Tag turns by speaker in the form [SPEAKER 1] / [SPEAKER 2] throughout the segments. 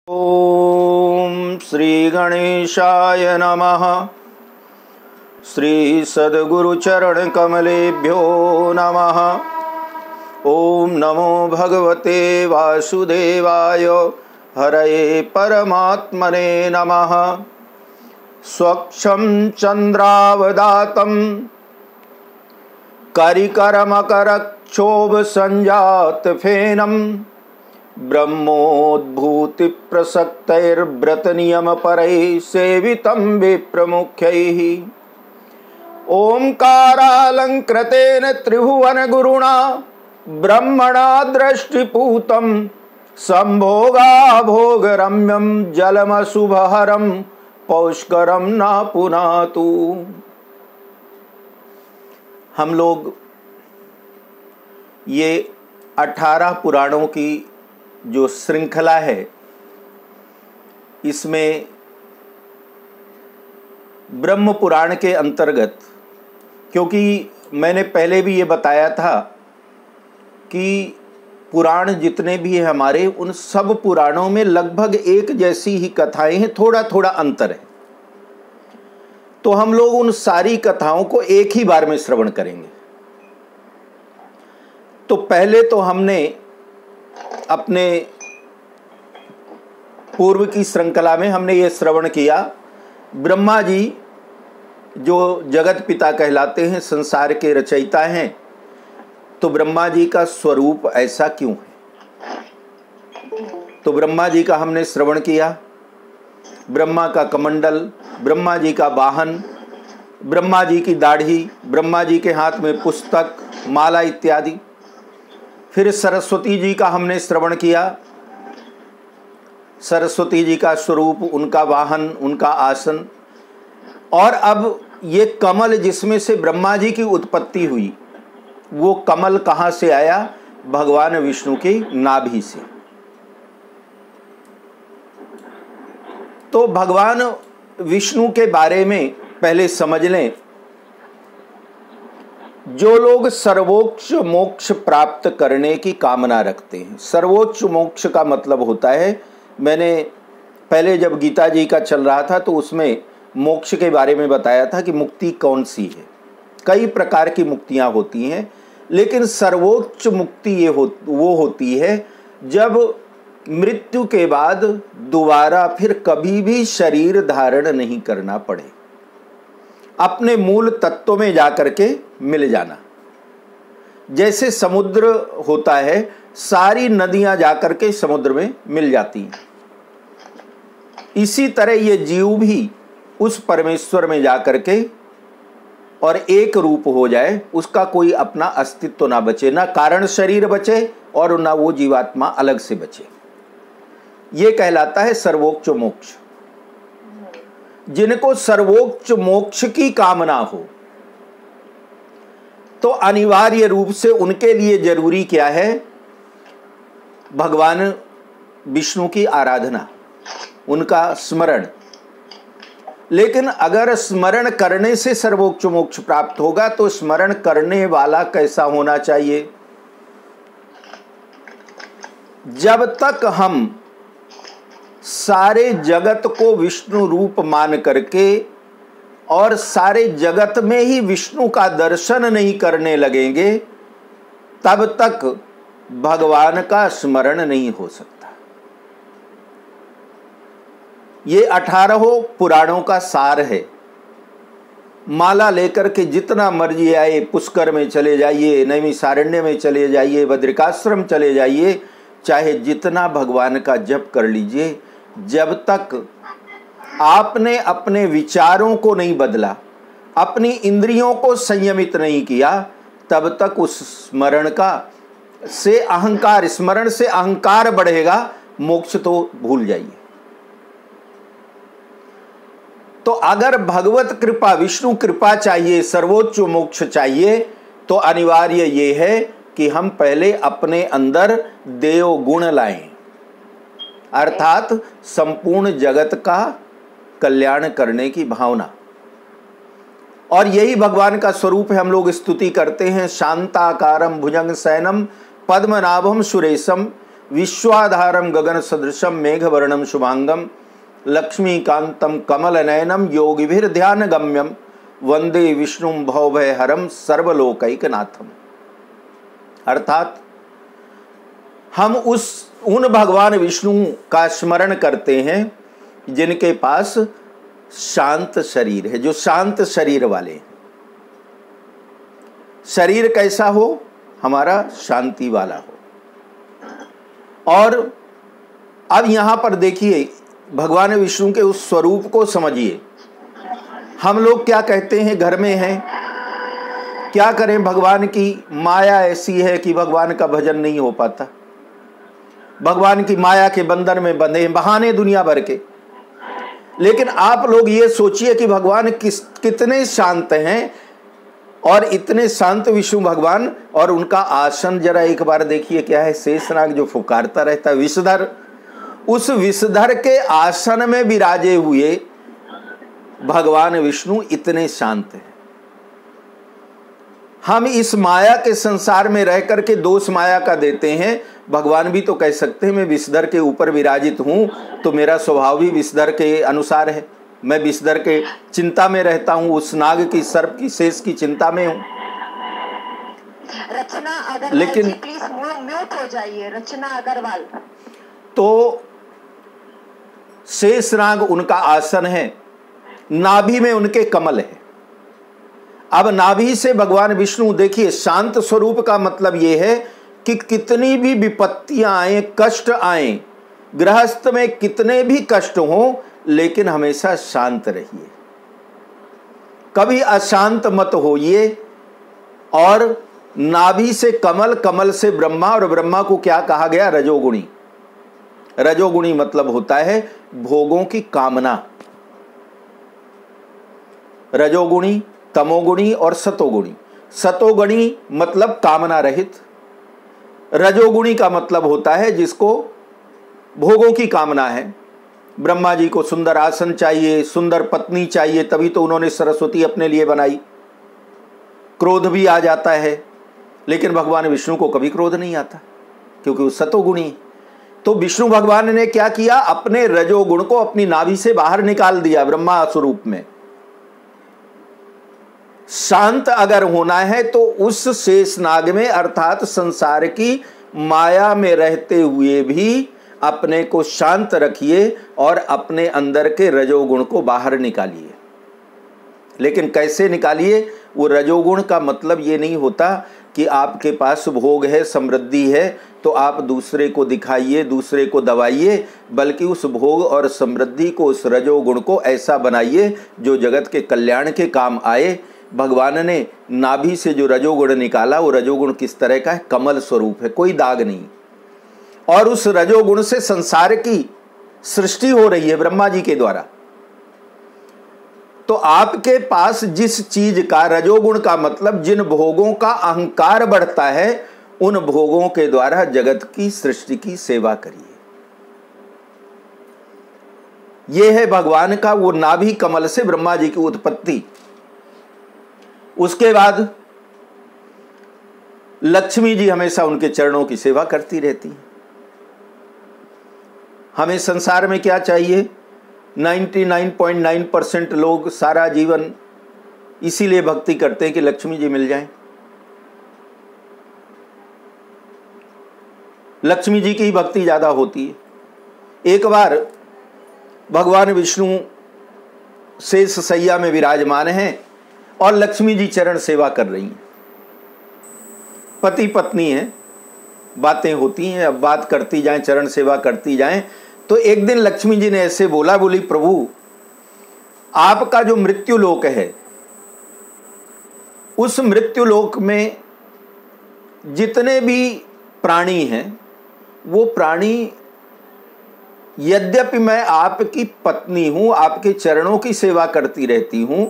[SPEAKER 1] ओम श्री गणेशाय नमः। श्री सद्गुरु चरण कमलेभ्यो नमः। ओम नमो भगवते वासुदेवाय। हरये परमात्मने नमः। स्वक्षं चंद्रावदातं करिकरमकरक्षोभ संजात फेनम ब्रह्मोद्भूति प्रसक्तैर्व्रत नियम परैः सेवितं विप्रमुख्यैः। ओंकारालंकृतेन त्रिभुवन गुरुणा ब्रह्मणा दृष्टिपूतं संभोगा भोगरम्यं जलमशुभहरं पौष्करं न पुनातु। हम लोग ये 18 पुराणों की जो श्रृंखला है, इसमें ब्रह्म पुराण के अंतर्गत, क्योंकि मैंने पहले भी ये बताया था कि पुराण जितने भी हैं हमारे, उन सब पुराणों में लगभग एक जैसी ही कथाएं हैं, थोड़ा थोड़ा अंतर है। तो हम लोग उन सारी कथाओं को एक ही बार में श्रवण करेंगे। तो पहले तो हमने अपने पूर्व की श्रृंखला में हमने ये श्रवण किया, ब्रह्मा जी जो जगत पिता कहलाते हैं, संसार के रचयिता हैं, तो ब्रह्मा जी का स्वरूप ऐसा क्यों है। तो ब्रह्मा जी का हमने श्रवण किया। ब्रह्मा का कमंडल, ब्रह्मा जी का वाहन, ब्रह्मा जी की दाढ़ी, ब्रह्मा जी के हाथ में पुस्तक, माला इत्यादि। फिर सरस्वती जी का हमने श्रवण किया। सरस्वती जी का स्वरूप, उनका वाहन, उनका आसन। और अब ये कमल जिसमें से ब्रह्मा जी की उत्पत्ति हुई, वो कमल कहाँ से आया? भगवान विष्णु की नाभि से। तो भगवान विष्णु के बारे में पहले समझ लें। जो लोग सर्वोच्च मोक्ष प्राप्त करने की कामना रखते हैं, सर्वोच्च मोक्ष का मतलब होता है, मैंने पहले जब गीता जी का चल रहा था तो उसमें मोक्ष के बारे में बताया था कि मुक्ति कौन सी है। कई प्रकार की मुक्तियां होती हैं, लेकिन सर्वोच्च मुक्ति वो होती है जब मृत्यु के बाद दोबारा फिर कभी भी शरीर धारण नहीं करना पड़े, अपने मूल तत्व में जाकर के मिल जाना। जैसे समुद्र होता है, सारी नदियां जाकर के समुद्र में मिल जाती हैं, इसी तरह ये जीव भी उस परमेश्वर में जाकर के और एक रूप हो जाए, उसका कोई अपना अस्तित्व ना बचे, ना कारण शरीर बचे और ना वो जीवात्मा अलग से बचे। ये कहलाता है सर्वोच्च मोक्ष। जिनको सर्वोच्च मोक्ष की कामना हो, तो अनिवार्य रूप से उनके लिए जरूरी क्या है? भगवान विष्णु की आराधना, उनका स्मरण। लेकिन अगर स्मरण करने से सर्वोच्च मोक्ष प्राप्त होगा, तो स्मरण करने वाला कैसा होना चाहिए? जब तक हम सारे जगत को विष्णु रूप मान करके और सारे जगत में ही विष्णु का दर्शन नहीं करने लगेंगे, तब तक भगवान का स्मरण नहीं हो सकता। ये 18 पुराणों का सार है। माला लेकर के जितना मर्जी आए, पुष्कर में चले जाइए, नैमिषारण्य में चले जाइए, बद्रिकाश्रम चले जाइए, चाहे जितना भगवान का जप कर लीजिए, जब तक आपने अपने विचारों को नहीं बदला, अपनी इंद्रियों को संयमित नहीं किया, तब तक उस स्मरण का से अहंकार, स्मरण से अहंकार बढ़ेगा, मोक्ष तो भूल जाइए। तो अगर भगवत कृपा, विष्णु कृपा चाहिए, सर्वोच्च मोक्ष चाहिए, तो अनिवार्य ये है कि हम पहले अपने अंदर देव गुण लाएं, अर्थात संपूर्ण जगत का कल्याण करने की भावना। और यही भगवान का स्वरूप है। हम लोग स्तुति करते हैं, शांताकारम भुजंग शयनम पद्मनाभम सुरेशम विश्वाधारम गगन सदृशम मेघवर्णम शुभांगम लक्ष्मीकांतम कमल नयनम योगिभिर ध्यान गम्यम वंदे विष्णु भवभय हरम सर्वलोकैकनाथम। अर्थात हम उन भगवान विष्णु का स्मरण करते हैं जिनके पास शांत शरीर है, जो शांत शरीर वाले हैं। शरीर कैसा हो? हमारा शांति वाला हो। और अब यहां पर देखिए, भगवान विष्णु के उस स्वरूप को समझिए। हम लोग क्या कहते हैं, घर में हैं, क्या करें, भगवान की माया ऐसी है कि भगवान का भजन नहीं हो पाता। भगवान की माया के बंधन में बंधे हैं, बहाने दुनिया भर के। लेकिन आप लोग ये सोचिए कि भगवान कितने शांत हैं, और इतने शांत विष्णु भगवान, और उनका आसन जरा एक बार देखिए क्या है। शेषनाग जो फुकारता रहता है, विषधर, उस विषधर के आसन में विराजे हुए भगवान विष्णु इतने शांत हैं। हम इस माया के संसार में रह करके दोष माया का देते हैं। भगवान भी तो कह सकते हैं मैं विषधर के ऊपर विराजित हूं, तो मेरा स्वभाव भी विषधर के अनुसार है। मैं विषधर के चिंता में रहता हूं, उस नाग की, सर्प की, शेष की चिंता में हूं।
[SPEAKER 2] रचना अग्रवाल,
[SPEAKER 1] लेकिन
[SPEAKER 2] प्लीज म्यूट हो जाइए। रचना अग्रवाल।
[SPEAKER 1] तो शेषनाग उनका आसन है, नाभि में उनके कमल है। अब नाभि से भगवान विष्णु, देखिए शांत स्वरूप का मतलब यह है कि कितनी भी विपत्तियां आए, कष्ट आए, गृहस्थ में कितने भी कष्ट हों, लेकिन हमेशा शांत रहिए, कभी अशांत मत होइए। और नाभि से कमल, कमल से ब्रह्मा, और ब्रह्मा को क्या कहा गया? रजोगुणी। रजोगुणी मतलब होता है भोगों की कामना। रजोगुणी, तमोगुणी और सतोगुणी। सतोगुणी मतलब कामना रहित, रजोगुणी का मतलब होता है जिसको भोगों की कामना है। ब्रह्मा जी को सुंदर आसन चाहिए, सुंदर पत्नी चाहिए, तभी तो उन्होंने सरस्वती अपने लिए बनाई। क्रोध भी आ जाता है, लेकिन भगवान विष्णु को कभी क्रोध नहीं आता, क्योंकि वो सतोगुणी। तो विष्णु भगवान ने क्या किया? अपने रजोगुण को अपनी नाभि से बाहर निकाल दिया ब्रह्मा स्वरूप में। शांत अगर होना है तो उस शेषनाग में, अर्थात संसार की माया में रहते हुए भी अपने को शांत रखिए और अपने अंदर के रजोगुण को बाहर निकालिए। लेकिन कैसे निकालिए? वो रजोगुण का मतलब ये नहीं होता कि आपके पास भोग है, समृद्धि है, तो आप दूसरे को दिखाइए, दूसरे को दबाइए, बल्कि उस भोग और समृद्धि को, उस रजोगुण को ऐसा बनाइए जो जगत के कल्याण के काम आए। भगवान ने नाभि से जो रजोगुण निकाला, वो रजोगुण किस तरह का है? कमल स्वरूप है, कोई दाग नहीं। और उस रजोगुण से संसार की सृष्टि हो रही है ब्रह्मा जी के द्वारा। तो आपके पास जिस चीज का, रजोगुण का मतलब जिन भोगों का अहंकार बढ़ता है, उन भोगों के द्वारा जगत की सृष्टि की सेवा करिए। यह है भगवान का वो नाभि कमल से ब्रह्मा जी की उत्पत्ति। उसके बाद लक्ष्मी जी हमेशा उनके चरणों की सेवा करती रहती हैं। हमें संसार में क्या चाहिए? 99.9% लोग सारा जीवन इसीलिए भक्ति करते हैं कि लक्ष्मी जी मिल जाएं। लक्ष्मी जी की ही भक्ति ज्यादा होती है। एक बार भगवान विष्णु शेष सैया में विराजमान हैं और लक्ष्मी जी चरण सेवा कर रही हैं। पति पत्नी हैं, बातें होती हैं, अब बात करती जाएं, चरण सेवा करती जाएं। तो एक दिन लक्ष्मी जी ने ऐसे बोला, बोली प्रभु आपका जो मृत्यु लोक है, उस मृत्यु लोक में जितने भी प्राणी हैं, वो प्राणी, यद्यपि मैं आपकी पत्नी हूं, आपके चरणों की सेवा करती रहती हूं,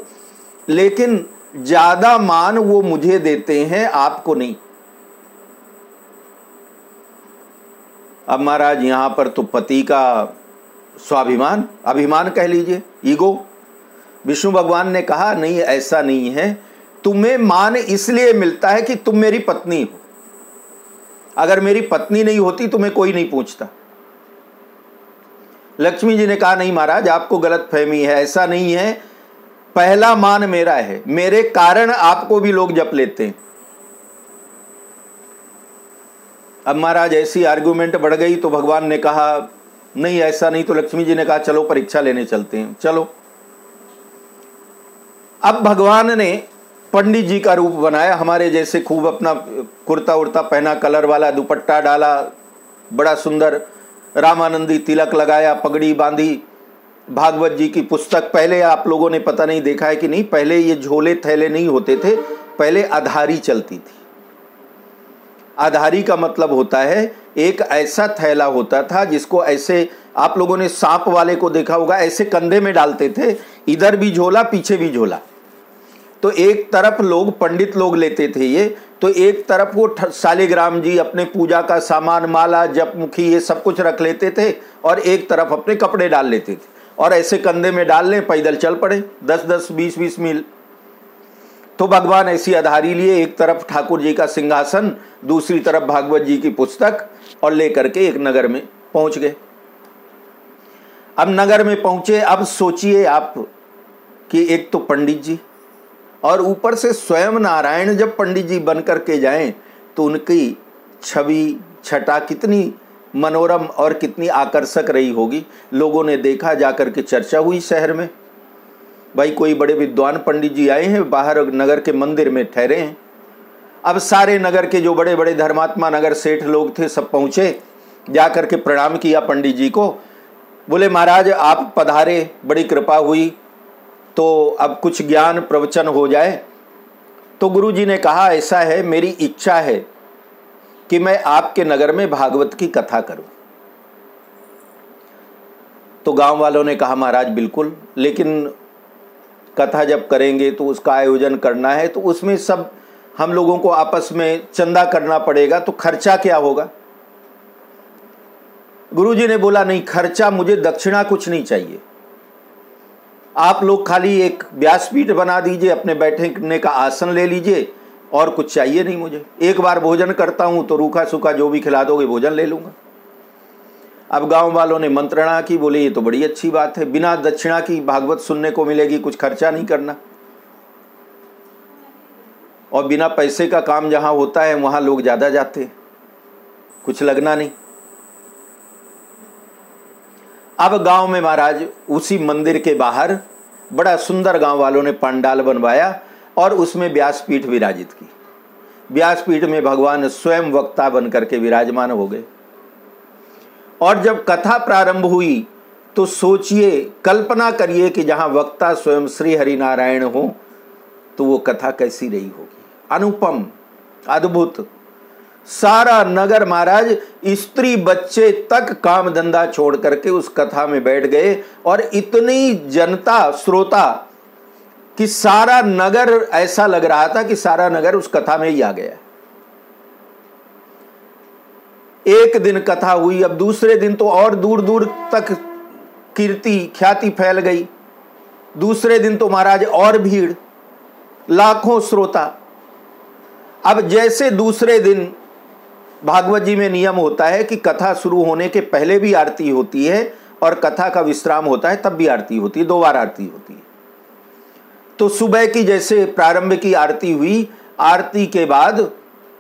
[SPEAKER 1] लेकिन ज्यादा मान वो मुझे देते हैं, आपको नहीं। अब महाराज यहां पर तो पति का स्वाभिमान, अभिमान कह लीजिए, ईगो। विष्णु भगवान ने कहा नहीं, ऐसा नहीं है, तुम्हें मान इसलिए मिलता है कि तुम मेरी पत्नी हो। अगर मेरी पत्नी नहीं होती तो मैं कोई नहीं पूछता। लक्ष्मी जी ने कहा नहीं महाराज, आपको गलत फहमी है, ऐसा नहीं है, पहला मान मेरा है, मेरे कारण आपको भी लोग जप लेते हैं। अब महाराज ऐसी आर्गुमेंट बढ़ गई तो भगवान ने कहा नहीं ऐसा नहीं, तो लक्ष्मी जी ने कहा चलो परीक्षा लेने चलते हैं। चलो। अब भगवान ने पंडित जी का रूप बनाया, हमारे जैसे खूब अपना कुर्ता उर्ता पहना, कलर वाला दुपट्टा डाला, बड़ा सुंदर रामानंदी तिलक लगाया, पगड़ी बांधी, भागवत जी की पुस्तक। पहले आप लोगों ने पता नहीं देखा है कि नहीं, पहले ये झोले थैले नहीं होते थे, पहले आधारी चलती थी। आधारी का मतलब होता है एक ऐसा थैला होता था जिसको ऐसे, आप लोगों ने सांप वाले को देखा होगा, ऐसे कंधे में डालते थे, इधर भी झोला पीछे भी झोला। तो एक तरफ लोग पंडित लोग लेते थे ये, तो एक तरफ वो शालिग्राम जी अपने पूजा का सामान, माला, जपमुखी, ये सब कुछ रख लेते थे, और एक तरफ अपने कपड़े डाल लेते थे, और ऐसे कंधे में डाल लें, पैदल चल पड़े 10-10, 20-20 मील। तो भगवान ऐसी आधारी लिए, एक तरफ ठाकुर जी का सिंहासन, दूसरी तरफ भागवत जी की पुस्तक, और लेकर के एक नगर में पहुंच गए। अब नगर में पहुंचे, अब सोचिए आप कि एक तो पंडित जी, और ऊपर से स्वयं नारायण जब पंडित जी बन करके जाएं तो उनकी छवि छटा कितनी मनोरम और कितनी आकर्षक रही होगी। लोगों ने देखा, जाकर के चर्चा हुई शहर में, भाई कोई बड़े विद्वान पंडित जी आए हैं, बाहर नगर के मंदिर में ठहरे हैं। अब सारे नगर के जो बड़े बड़े धर्मात्मा नगर सेठ लोग थे सब पहुँचे, जाकर के प्रणाम किया पंडित जी को। बोले महाराज आप पधारे, बड़ी कृपा हुई, तो अब कुछ ज्ञान प्रवचन हो जाए। तो गुरु जी ने कहा ऐसा है, मेरी इच्छा है कि मैं आपके नगर में भागवत की कथा करूं। तो गांव वालों ने कहा महाराज बिल्कुल, लेकिन कथा जब करेंगे तो उसका आयोजन करना है, तो उसमें सब हम लोगों को आपस में चंदा करना पड़ेगा, तो खर्चा क्या होगा। गुरुजी ने बोला नहीं, खर्चा मुझे दक्षिणा कुछ नहीं चाहिए, आप लोग खाली एक व्यासपीठ बना दीजिए, अपने बैठने का आसन ले लीजिए, और कुछ चाहिए नहीं मुझे। एक बार भोजन करता हूं तो रूखा सूखा जो भी खिला दोगे भोजन ले लूंगा। अब गांव वालों ने मंत्रणा की, बोले ये तो बड़ी अच्छी बात है, बिना दक्षिणा की भागवत सुनने को मिलेगी, कुछ खर्चा नहीं करना, और बिना पैसे का काम जहां होता है वहां लोग ज्यादा जाते हैं, कुछ लगना नहीं। अब गांव में महाराज उसी मंदिर के बाहर बड़ा सुंदर गांव वालों ने पंडाल बनवाया, और उसमें व्यासपीठ विराजित की। व्यासपीठ में भगवान स्वयं वक्ता बनकर के विराजमान हो गए। और जब कथा प्रारंभ हुई तो सोचिए, कल्पना करिए कि जहां वक्ता स्वयं श्री हरि नारायण हो तो वो कथा कैसी रही होगी। अनुपम, अद्भुत। सारा नगर महाराज, स्त्री बच्चे तक काम धंधा छोड़ करके उस कथा में बैठ गए, और इतनी जनता श्रोता कि सारा नगर, ऐसा लग रहा था कि सारा नगर उस कथा में ही आ गया। एक दिन कथा हुई, अब दूसरे दिन तो और दूर दूर तक कीर्ति ख्याति फैल गई। दूसरे दिन तो महाराज और भीड़, लाखों श्रोता। अब जैसे दूसरे दिन भागवत जी में नियम होता है कि कथा शुरू होने के पहले भी आरती होती है, और कथा का विश्राम होता है तब भी आरती होती है, 2 बार आरती होती है। तो सुबह की जैसे प्रारंभ की आरती हुई, आरती के बाद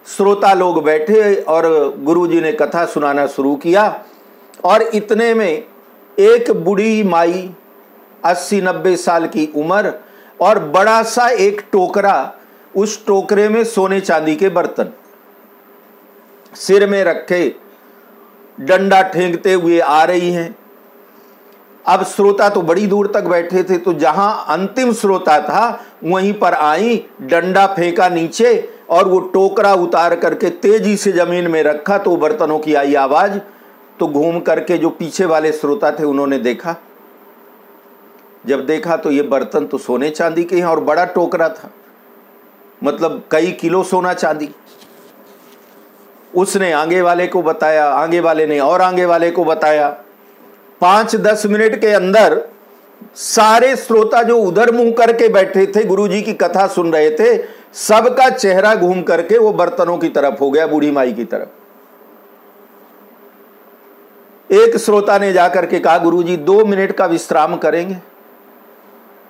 [SPEAKER 1] श्रोता लोग बैठे और गुरुजी ने कथा सुनाना शुरू किया। और इतने में एक बूढ़ी माई, 80-90 साल की उम्र, और बड़ा सा एक टोकरा, उस टोकरे में सोने चांदी के बर्तन सिर में रखे डंडा ठेंगते हुए आ रही हैं। अब श्रोता तो बड़ी दूर तक बैठे थे, तो जहां अंतिम श्रोता था वहीं पर आई, डंडा फेंका नीचे, और वो टोकरा उतार करके तेजी से जमीन में रखा, तो बर्तनों की आई आवाज। तो घूम करके जो पीछे वाले श्रोता थे उन्होंने देखा, जब देखा तो ये बर्तन तो सोने चांदी के हैं, और बड़ा टोकरा था, मतलब कई किलो सोना चांदी। उसने आगे वाले को बताया, आगे वाले ने और आगे वाले को बताया। 5-10 मिनट के अंदर सारे श्रोता जो उधर मुंह करके बैठे थे, गुरुजी की कथा सुन रहे थे, सबका चेहरा घूम करके वो बर्तनों की तरफ हो गया, बूढ़ी माई की तरफ। एक श्रोता ने जाकर के कहा, गुरुजी 2 मिनट का विश्राम करेंगे?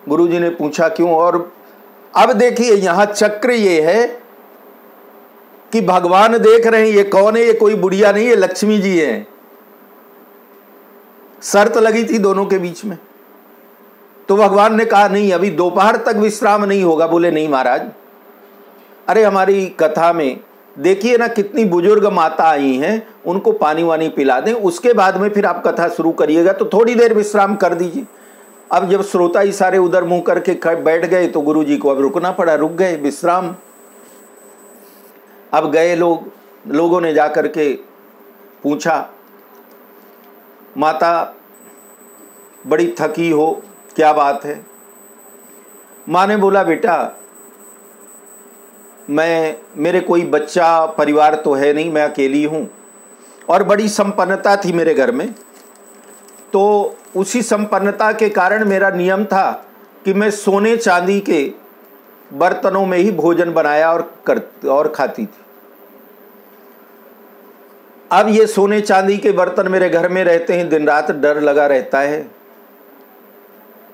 [SPEAKER 1] गुरुजी ने पूछा क्यों? और अब देखिए यहां चक्र ये है कि भगवान देख रहे हैं ये कौन है, ये कोई बुढ़िया नहीं, ये लक्ष्मी जी हैं। शर्त लगी थी दोनों के बीच में। तो भगवान ने कहा नहीं, अभी दोपहर तक विश्राम नहीं होगा। बोले नहीं महाराज, अरे हमारी कथा में देखिए ना कितनी बुजुर्ग माता आई हैं, उनको पानी वानी पिला दें, उसके बाद में फिर आप कथा शुरू करिएगा, तो थोड़ी देर विश्राम कर दीजिए। अब जब श्रोता ही सारे उधर मुंह करके बैठ गए तो गुरुजी को अब रुकना पड़ा, रुक गए विश्राम। अब गए लोगों ने जाकर के पूछा, माता बड़ी थकी हो, क्या बात है? माँ ने बोला, बेटा मेरे कोई बच्चा परिवार तो है नहीं, मैं अकेली हूँ और बड़ी संपन्नता थी मेरे घर में। तो उसी संपन्नता के कारण मेरा नियम था कि मैं सोने चांदी के बर्तनों में ही भोजन बनाया और खाती थी। अब ये सोने चांदी के बर्तन मेरे घर में रहते हैं, दिन रात डर लगा रहता है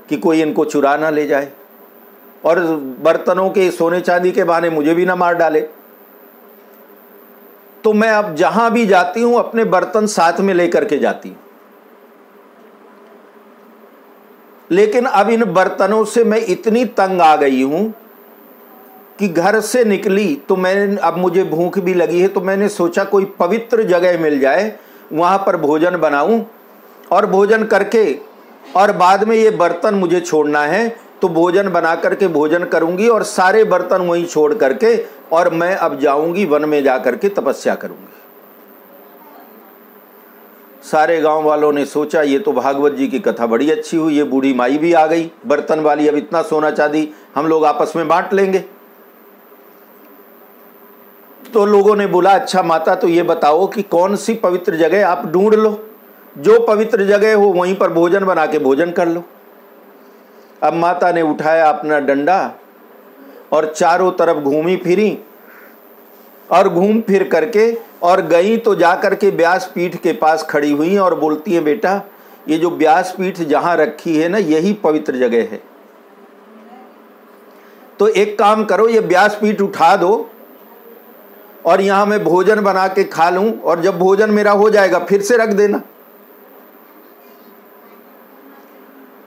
[SPEAKER 1] कि कोई इनको चुरा ना ले जाए और बर्तनों के सोने चांदी के बहाने मुझे भी ना मार डाले। तो मैं अब जहां भी जाती हूं अपने बर्तन साथ में लेकर के जाती हूं, लेकिन अब इन बर्तनों से मैं इतनी तंग आ गई हूं कि घर से निकली तो अब मुझे भूख भी लगी है, तो मैंने सोचा कोई पवित्र जगह मिल जाए, वहां पर भोजन बनाऊं और भोजन करके और बाद में ये बर्तन मुझे छोड़ना है तो भोजन बना करके भोजन करूंगी और सारे बर्तन वहीं छोड़ करके और मैं अब जाऊंगी वन में जाकर के तपस्या करूंगी। सारे गांव वालों ने सोचा ये तो भागवत जी की कथा बड़ी अच्छी हुई, ये बूढ़ी माई भी आ गई बर्तन वाली, अब इतना सोना चांदी हम लोग आपस में बांट लेंगे। तो लोगों ने बोला, अच्छा माता तो ये बताओ कि कौन सी पवित्र जगह आप ढूंढ लो, जो पवित्र जगह हो वहीं पर भोजन बना के भोजन कर लो। अब माता ने उठाया अपना डंडा और चारों तरफ घूमी फिरी और घूम फिर करके और गई तो जा करके व्यासपीठ के पास खड़ी हुई और बोलती है, बेटा ये जो व्यासपीठ जहां रखी है ना यही पवित्र जगह है, तो एक काम करो ये व्यासपीठ उठा दो और यहां मैं भोजन बना के खा लूं और जब भोजन मेरा हो जाएगा फिर से रख देना।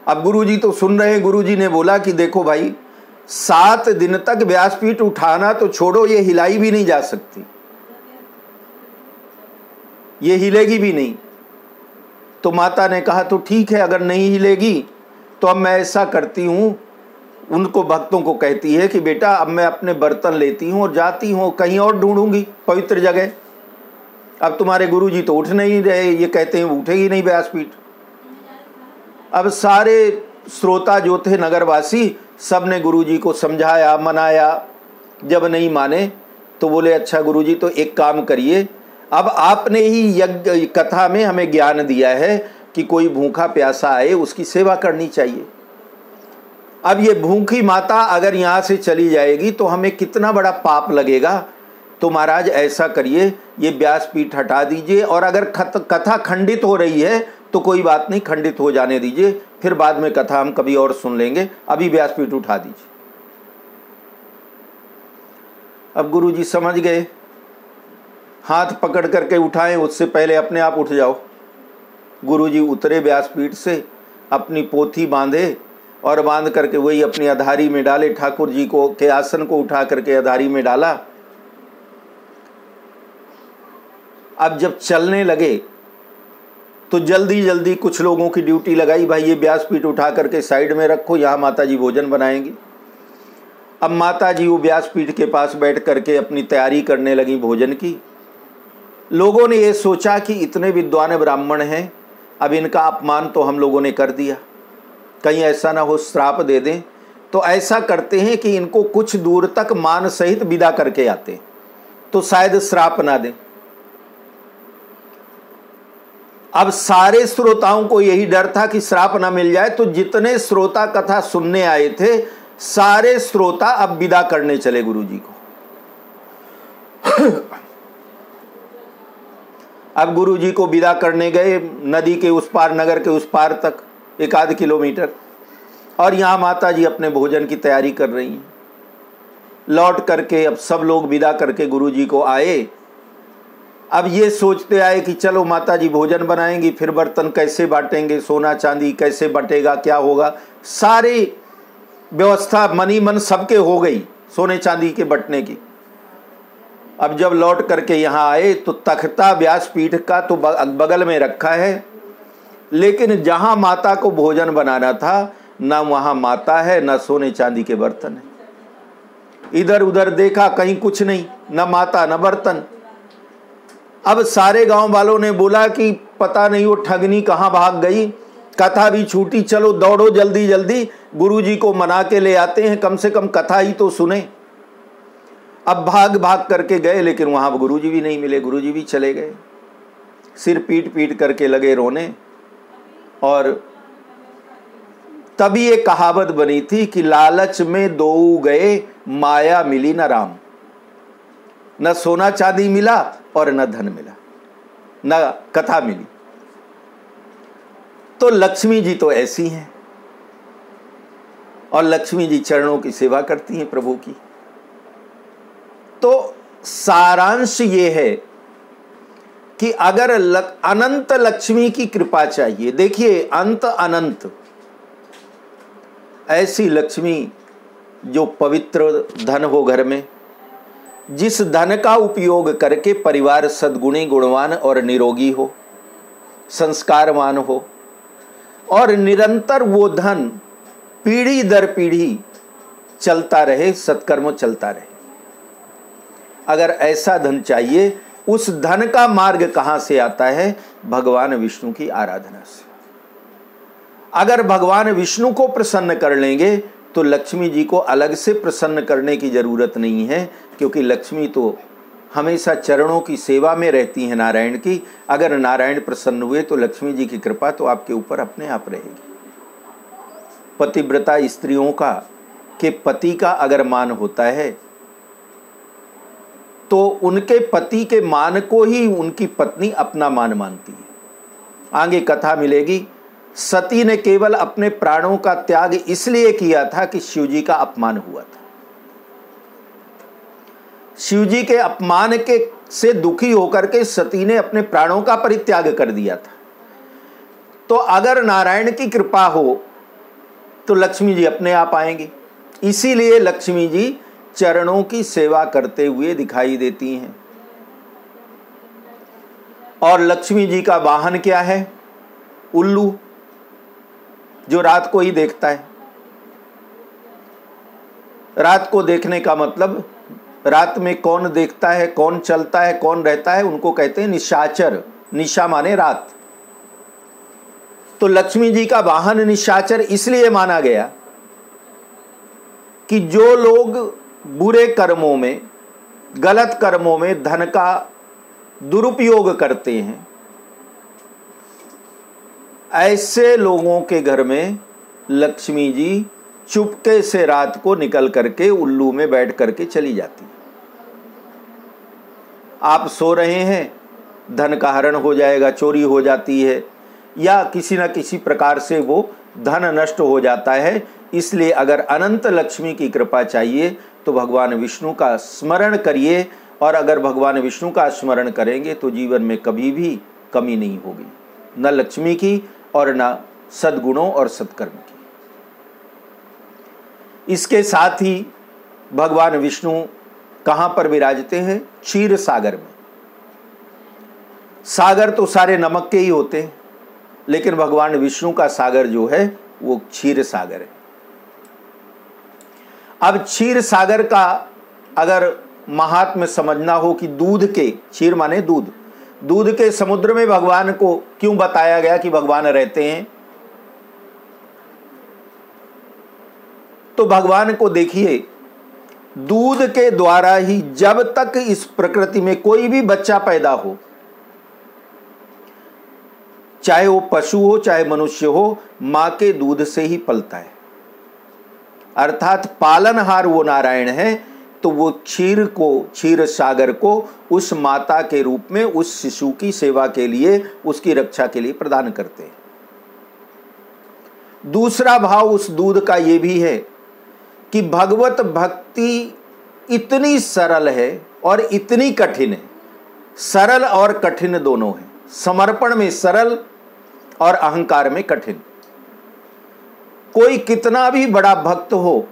[SPEAKER 1] अब गुरुजी तो सुन रहे हैं। गुरुजी ने बोला कि देखो भाई 7 दिन तक व्यासपीठ उठाना तो छोड़ो, ये हिलाई भी नहीं जा सकती, ये हिलेगी भी नहीं। तो माता ने कहा तो ठीक है, अगर नहीं हिलेगी तो अब मैं ऐसा करती हूं, उनको भक्तों को कहती है कि बेटा अब मैं अपने बर्तन लेती हूं और जाती हूं, कहीं और ढूंढूंगी पवित्र जगह। अब तुम्हारे गुरुजी तो उठ नहीं रहे, ये कहते हैं उठेगी नहीं व्यासपीठ। अब सारे श्रोता जो थे नगरवासी सब ने गुरुजी को समझाया मनाया, जब नहीं माने तो बोले अच्छा गुरुजी तो एक काम करिए, अब आपने ही यज्ञ कथा में हमें ज्ञान दिया है कि कोई भूखा प्यासा आए उसकी सेवा करनी चाहिए। अब ये भूखी माता अगर यहाँ से चली जाएगी तो हमें कितना बड़ा पाप लगेगा, तो महाराज ऐसा करिए ये व्यासपीठ हटा दीजिए और अगर कथा खंडित हो रही है तो कोई बात नहीं, खंडित हो जाने दीजिए, फिर बाद में कथा हम कभी और सुन लेंगे, अभी व्यासपीठ उठा दीजिए। अब गुरुजी समझ गए, हाथ पकड़ करके उठाएं, उससे पहले अपने आप उठ जाओ। गुरुजी उतरे व्यासपीठ से, अपनी पोथी बांधे और बांध करके वही अपनी अधारी में डाले, ठाकुर जी को के आसन को उठा करके अधारी में डाला। अब जब चलने लगे तो जल्दी जल्दी कुछ लोगों की ड्यूटी लगाई, भाई ये व्यासपीठ उठा करके साइड में रखो, यहाँ माता जी भोजन बनाएंगी। अब माता जी वो व्यासपीठ के पास बैठ करके अपनी तैयारी करने लगी भोजन की। लोगों ने ये सोचा कि इतने विद्वान ब्राह्मण हैं, अब इनका अपमान तो हम लोगों ने कर दिया, कहीं ऐसा ना हो श्राप दे दें, तो ऐसा करते हैं कि इनको कुछ दूर तक मान सहित विदा करके आते तो शायद श्राप ना दें। अब सारे श्रोताओं को यही डर था कि श्राप ना मिल जाए, तो जितने श्रोता कथा सुनने आए थे सारे श्रोता अब विदा करने चले गुरुजी को। अब गुरुजी को विदा करने गए नदी के उस पार, नगर के उस पार तक 1-8 किलोमीटर, और यहाँ माता जी अपने भोजन की तैयारी कर रही हैं। लौट करके अब सब लोग विदा करके गुरुजी को आए। अब ये सोचते आए कि चलो माता जी भोजन बनाएंगी, फिर बर्तन कैसे बांटेंगे, सोना चांदी कैसे बटेगा, क्या होगा, सारी व्यवस्था मनी मन सबके हो गई सोने चांदी के बटने की। अब जब लौट करके यहाँ आए तो तख्ता व्यासपीठ का तो बगल में रखा है, लेकिन जहाँ माता को भोजन बनाना था ना वहाँ माता है, ना सोने चांदी के बर्तन है। इधर उधर देखा, कहीं कुछ नहीं, न माता न बर्तन। अब सारे गांव वालों ने बोला कि पता नहीं वो ठगनी कहाँ भाग गई, कथा भी छूटी, चलो दौड़ो जल्दी जल्दी गुरुजी को मना के ले आते हैं, कम से कम कथा ही तो सुने। अब भाग भाग करके गए, लेकिन वहां गुरुजी भी नहीं मिले, गुरुजी भी चले गए। सिर पीट पीट करके लगे रोने। और तभी एक कहावत बनी थी कि लालच में दो गए, माया मिली न राम। न सोना चांदी मिला और न धन मिला, न कथा मिली। तो लक्ष्मी जी तो ऐसी हैं, और लक्ष्मी जी चरणों की सेवा करती हैं प्रभु की। तो सारांश ये है कि अगर अनंत लक्ष्मी की कृपा चाहिए, देखिए अंत अनंत, ऐसी लक्ष्मी जो पवित्र धन हो घर में, जिस धन का उपयोग करके परिवार सद्गुणी गुणवान और निरोगी हो, संस्कारवान हो, और निरंतर वो धन पीढ़ी दर पीढ़ी चलता रहे, सत्कर्म चलता रहे। अगर ऐसा धन चाहिए, उस धन का मार्ग कहाँ से आता है? भगवान विष्णु की आराधना से। अगर भगवान विष्णु को प्रसन्न कर लेंगे तो लक्ष्मी जी को अलग से प्रसन्न करने की जरूरत नहीं है, क्योंकि लक्ष्मी तो हमेशा चरणों की सेवा में रहती है नारायण की। अगर नारायण प्रसन्न हुए तो लक्ष्मी जी की कृपा तो आपके ऊपर अपने आप रहेगी। पतिव्रता स्त्रियों का के पति का अगर मान होता है तो उनके पति के मान को ही उनकी पत्नी अपना मान मानती है। आगे कथा मिलेगी। सती ने केवल अपने प्राणों का त्याग इसलिए किया था कि शिवजी का अपमान हुआ था। शिवजी के अपमान के से दुखी होकर के सती ने अपने प्राणों का परित्याग कर दिया था। तो अगर नारायण की कृपा हो तो लक्ष्मी जी अपने आप आएंगी। इसीलिए लक्ष्मी जी चरणों की सेवा करते हुए दिखाई देती हैं। और लक्ष्मी जी का वाहन क्या है? उल्लू, जो रात को ही देखता है। रात को देखने का मतलब, रात में कौन देखता है, कौन चलता है, कौन रहता है, उनको कहते हैं निशाचर। निशा माने रात। तो लक्ष्मी जी का वाहन निशाचर इसलिए माना गया कि जो लोग बुरे कर्मों में, गलत कर्मों में धन का दुरुपयोग करते हैं, ऐसे लोगों के घर में लक्ष्मी जी चुपके से रात को निकल करके उल्लू में बैठ करके चली जाती है। आप सो रहे हैं, धन का हरण हो जाएगा, चोरी हो जाती है, या किसी न किसी प्रकार से वो धन नष्ट हो जाता है। इसलिए अगर अनंत लक्ष्मी की कृपा चाहिए तो भगवान विष्णु का स्मरण करिए, और अगर भगवान विष्णु का स्मरण करेंगे तो जीवन में कभी भी कमी नहीं होगी, न लक्ष्मी की और न सद्गुणों और सत्कर्म की। इसके साथ ही भगवान विष्णु कहाँ पर विराजते हैं? क्षीर सागर में। सागर तो सारे नमक के ही होते हैं, लेकिन भगवान विष्णु का सागर जो है वो क्षीर सागर है। अब क्षीर सागर का अगर महात्म्य समझना हो कि दूध के, क्षीर माने दूध, दूध के समुद्र में भगवान को क्यों बताया गया कि भगवान रहते हैं, तो भगवान को देखिए, दूध के द्वारा ही जब तक इस प्रकृति में कोई भी बच्चा पैदा हो, चाहे वो पशु हो चाहे मनुष्य हो, मां के दूध से ही पलता है। अर्थात पालनहार वो नारायण है तो वो क्षीर सागर को उस माता के रूप में उस शिशु की सेवा के लिए, उसकी रक्षा के लिए प्रदान करते हैं। दूसरा भाव उस दूध का ये भी है कि भगवत भक्ति इतनी सरल है और इतनी कठिन है। सरल और कठिन दोनों है, समर्पण में सरल और अहंकार में कठिन। कोई कितना भी बड़ा भक्त हो,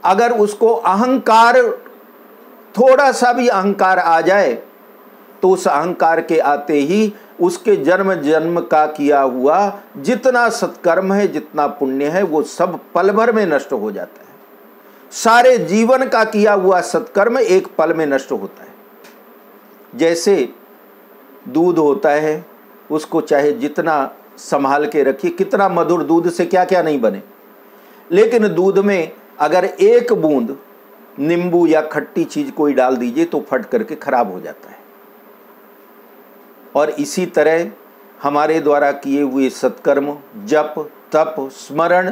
[SPEAKER 1] अगर उसको अहंकार, थोड़ा सा भी अहंकार आ जाए, तो उस अहंकार के आते ही उसके जन्म जन्म का किया हुआ जितना सत्कर्म है, जितना पुण्य है, वो सब पल भर में नष्ट हो जाता है। सारे जीवन का किया हुआ सत्कर्म एक पल में नष्ट होता है। जैसे दूध होता है, उसको चाहे जितना संभाल के रखिए, कितना मधुर, दूध से क्या क्या नहीं बने, लेकिन दूध में अगर एक बूंद नींबू या खट्टी चीज कोई डाल दीजिए तो फट करके खराब हो जाता है। और इसी तरह हमारे द्वारा किए हुए सत्कर्म, जप, तप, स्मरण,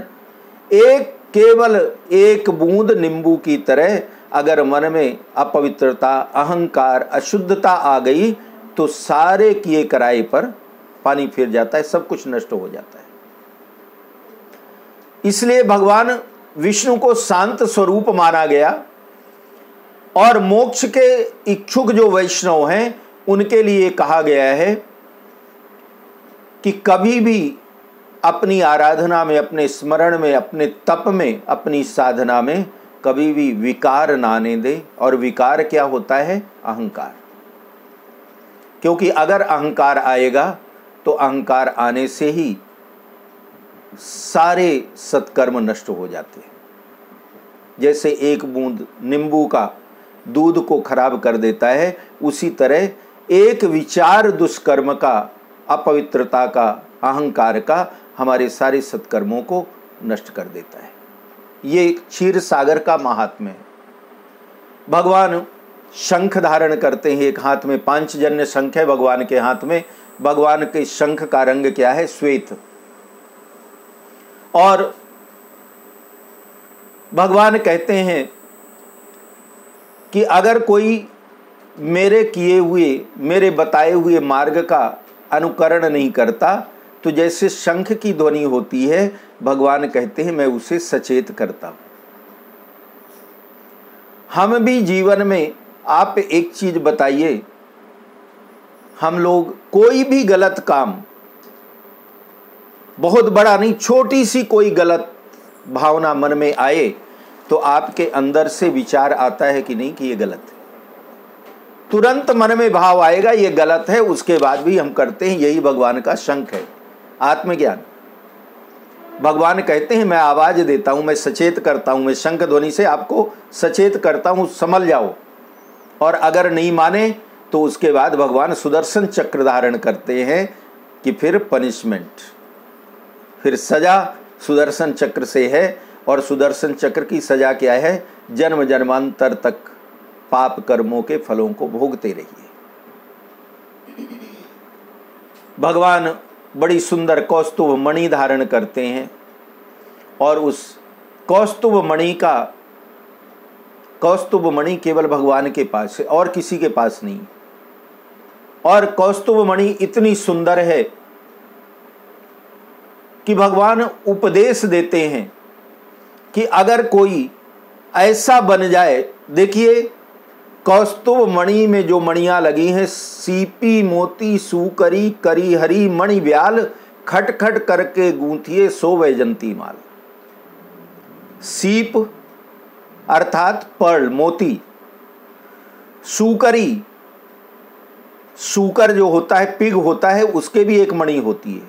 [SPEAKER 1] केवल एक बूंद नींबू की तरह अगर मन में अपवित्रता, अहंकार, अशुद्धता आ गई तो सारे किए कराए पर पानी फिर जाता है, सब कुछ नष्ट हो जाता है। इसलिए भगवान विष्णु को शांत स्वरूप माना गया और मोक्ष के इच्छुक जो वैष्णव हैं उनके लिए कहा गया है कि कभी भी अपनी आराधना में, अपने स्मरण में, अपने तप में, अपनी साधना में कभी भी विकार ना आने दे। और विकार क्या होता है? अहंकार। क्योंकि अगर अहंकार आएगा तो अहंकार आने से ही सारे सत्कर्म नष्ट हो जाते हैं। जैसे एक बूंद नींबू का दूध को खराब कर देता है, उसी तरह एक विचार दुष्कर्म का, अपवित्रता का, अहंकार का हमारे सारे सत्कर्मों को नष्ट कर देता है। ये क्षीर सागर का महात्म्य है। भगवान शंख धारण करते हैं, एक हाथ में पांचजन्य शंख है भगवान के हाथ में। भगवान के शंख का रंग क्या है? श्वेत। और भगवान कहते हैं कि अगर कोई मेरे किए हुए, मेरे बताए हुए मार्ग का अनुकरण नहीं करता तो जैसे शंख की ध्वनि होती है, भगवान कहते हैं मैं उसे सचेत करता हूं। हम भी जीवन में, आप एक चीज बताइए, हम लोग कोई भी गलत काम, बहुत बड़ा नहीं, छोटी सी कोई गलत भावना मन में आए तो आपके अंदर से विचार आता है कि नहीं कि ये गलत है। तुरंत मन में भाव आएगा ये गलत है, उसके बाद भी हम करते हैं। यही भगवान का शंख है, आत्मज्ञान। भगवान कहते हैं मैं आवाज देता हूं, मैं सचेत करता हूं, मैं शंख ध्वनि से आपको सचेत करता हूं, संभल जाओ। और अगर नहीं माने तो उसके बाद भगवान सुदर्शन चक्र धारण करते हैं कि फिर पनिशमेंट, फिर सजा सुदर्शन चक्र से है। और सुदर्शन चक्र की सजा क्या है? जन्म जन्मांतर तक पाप कर्मों के फलों को भोगते रहिए। भगवान बड़ी सुंदर कौस्तुभ मणि धारण करते हैं और उस कौस्तुभ मणि केवल भगवान के पास है और किसी के पास नहीं। और कौस्तुभ मणि इतनी सुंदर है कि भगवान उपदेश देते हैं कि अगर कोई ऐसा बन जाए, देखिए कौस्तुभ मणि में जो मणियां लगी हैं, सीपी मोती सूकरी करी हरी मणि ब्याल, खट खट करके गूंथिए सो वैजंती माल। सीप अर्थात पर्ल, मोती। सूकरी, सूकर जो होता है, पिग होता है, उसके भी एक मणि होती है,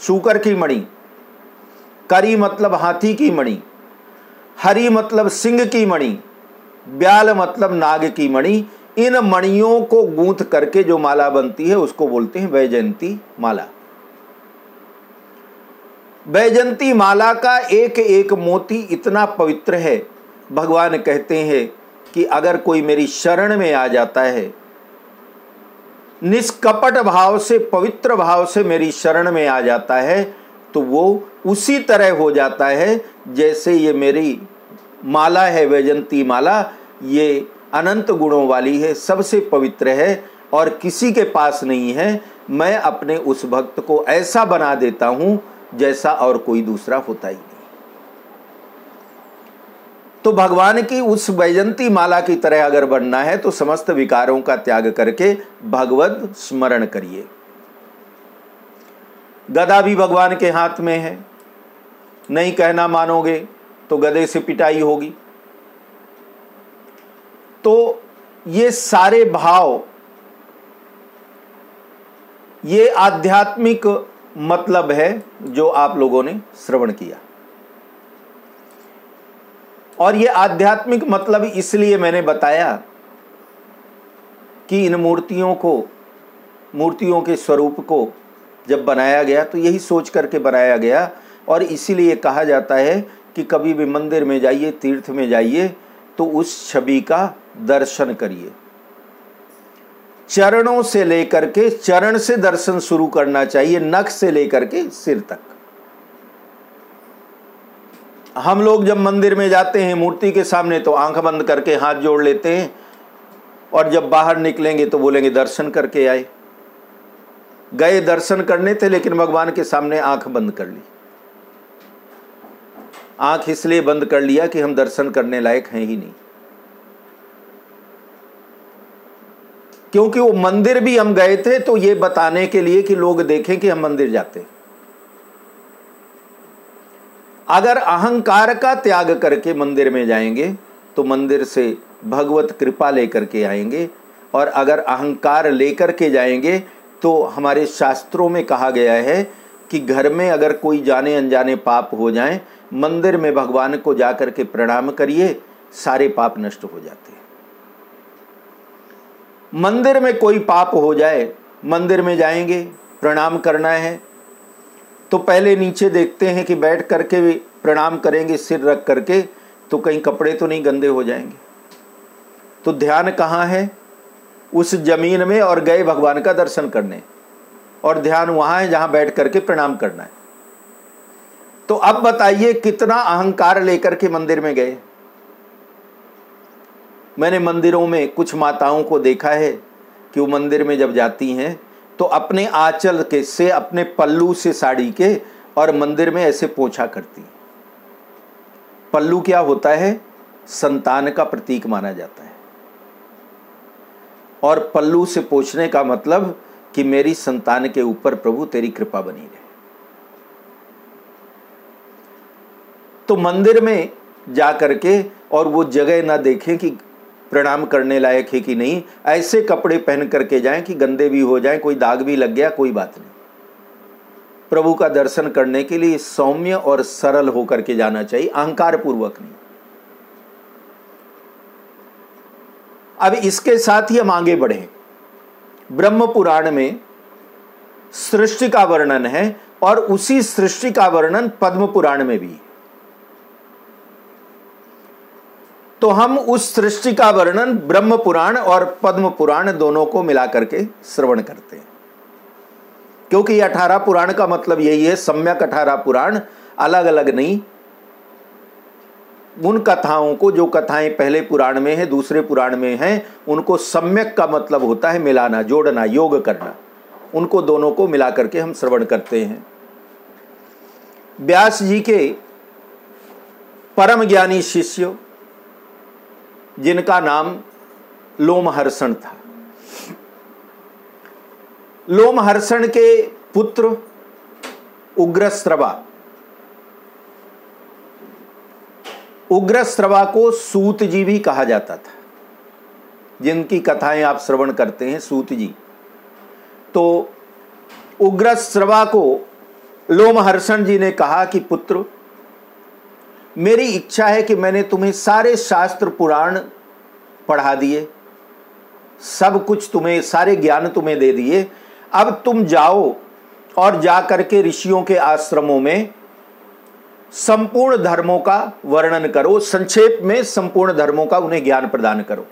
[SPEAKER 1] सूकर की मणि। करी मतलब हाथी की मणि, हरी मतलब सिंह की मणि, ब्याल मतलब नाग की मणि। इन मणियों को गूंथ करके जो माला बनती है उसको बोलते हैं वैजयंती माला। वैजयंती माला का एक एक मोती इतना पवित्र है, भगवान कहते हैं कि अगर कोई मेरी शरण में आ जाता है, निष्कपट भाव से, पवित्र भाव से मेरी शरण में आ जाता है, तो वो उसी तरह हो जाता है जैसे ये मेरी माला है, वैजयंती माला। ये अनंत गुणों वाली है, सबसे पवित्र है और किसी के पास नहीं है। मैं अपने उस भक्त को ऐसा बना देता हूं जैसा और कोई दूसरा होता ही नहीं। तो भगवान की उस वैजंती माला की तरह अगर बनना है तो समस्त विकारों का त्याग करके भगवत स्मरण करिए। गदा भी भगवान के हाथ में है, नहीं कहना मानोगे तो गदे से पिटाई होगी। तो ये सारे भाव, ये आध्यात्मिक मतलब है जो आप लोगों ने श्रवण किया। और ये आध्यात्मिक मतलब इसलिए मैंने बताया कि इन मूर्तियों के स्वरूप को जब बनाया गया तो यही सोच करके बनाया गया। और इसीलिए कहा जाता है कि कभी भी मंदिर में जाइए, तीर्थ में जाइए तो उस छवि का दर्शन करिए। चरणों से लेकर के, चरण से दर्शन शुरू करना चाहिए, नख से लेकर के सिर तक। हम लोग जब मंदिर में जाते हैं मूर्ति के सामने तो आंख बंद करके हाथ जोड़ लेते हैं और जब बाहर निकलेंगे तो बोलेंगे दर्शन करके आए। गए दर्शन करने थे लेकिन भगवान के सामने आंख बंद कर ली। आंख इसलिए बंद कर लिया कि हम दर्शन करने लायक हैं ही नहीं, क्योंकि वो मंदिर भी हम गए थे तो ये बताने के लिए कि लोग देखें कि हम मंदिर जाते हैं। अगर अहंकार का त्याग करके मंदिर में जाएंगे तो मंदिर से भगवत कृपा लेकर के आएंगे। और अगर अहंकार लेकर के जाएंगे तो हमारे शास्त्रों में कहा गया है कि घर में अगर कोई जाने अनजाने पाप हो जाएं, मंदिर में भगवान को जाकर के प्रणाम करिए, सारे पाप नष्ट हो जाते हैं। मंदिर में कोई पाप हो जाए, मंदिर में जाएंगे, प्रणाम करना है तो पहले नीचे देखते हैं कि बैठ करके भी प्रणाम करेंगे सिर रख करके तो कहीं कपड़े तो नहीं गंदे हो जाएंगे। तो ध्यान कहाँ है? उस जमीन में, और गए भगवान का दर्शन करने, और ध्यान वहाँ है जहाँ बैठ करके प्रणाम करना है। तो अब बताइए कितना अहंकार लेकर के मंदिर में गए। मैंने मंदिरों में कुछ माताओं को देखा है कि वो मंदिर में जब जाती हैं तो अपने आंचल के से, अपने पल्लू से साड़ी के, और मंदिर में ऐसे पोंछा करती। पल्लू क्या होता है? संतान का प्रतीक माना जाता है। और पल्लू से पोंछने का मतलब कि मेरी संतान के ऊपर प्रभु तेरी कृपा बनी रहे। तो मंदिर में जा करके और वो जगह ना देखें कि प्रणाम करने लायक है कि नहीं, ऐसे कपड़े पहन करके जाएं कि गंदे भी हो जाएं, कोई दाग भी लग गया कोई बात नहीं। प्रभु का दर्शन करने के लिए सौम्य और सरल होकर के जाना चाहिए, अहंकार पूर्वक नहीं। अब इसके साथ ही हम आगे बढ़ें। ब्रह्म पुराण में सृष्टि का वर्णन है और उसी सृष्टि का वर्णन पद्म पुराण में भी। तो हम उस सृष्टि का वर्णन ब्रह्म पुराण और पद्म पुराण दोनों को मिला करके श्रवण करते हैं, क्योंकि 18 पुराण का मतलब यही है, सम्यक 18 पुराण, अलग अलग नहीं। उन कथाओं को, जो कथाएं पहले पुराण में हैं दूसरे पुराण में हैं, उनको सम्यक का मतलब होता है मिलाना, जोड़ना, योग करना। उनको दोनों को मिला करके हम श्रवण करते हैं। व्यास जी के परम ज्ञानी शिष्य जिनका नाम लोमहर्षण था, लोमहर्षण के पुत्र उग्रश्रवा, उग्रश्रवा को सूत जी भी कहा जाता था, जिनकी कथाएं आप श्रवण करते हैं, सूत जी। तो उग्रश्रवा को लोमहर्षण जी ने कहा कि पुत्र, मेरी इच्छा है कि मैंने तुम्हें सारे शास्त्र पुराण पढ़ा दिए, सब कुछ तुम्हें, सारे ज्ञान तुम्हें दे दिए। अब तुम जाओ और जा करके ऋषियों के आश्रमों में संपूर्ण धर्मों का वर्णन करो, संक्षेप में संपूर्ण धर्मों का उन्हें ज्ञान प्रदान करो।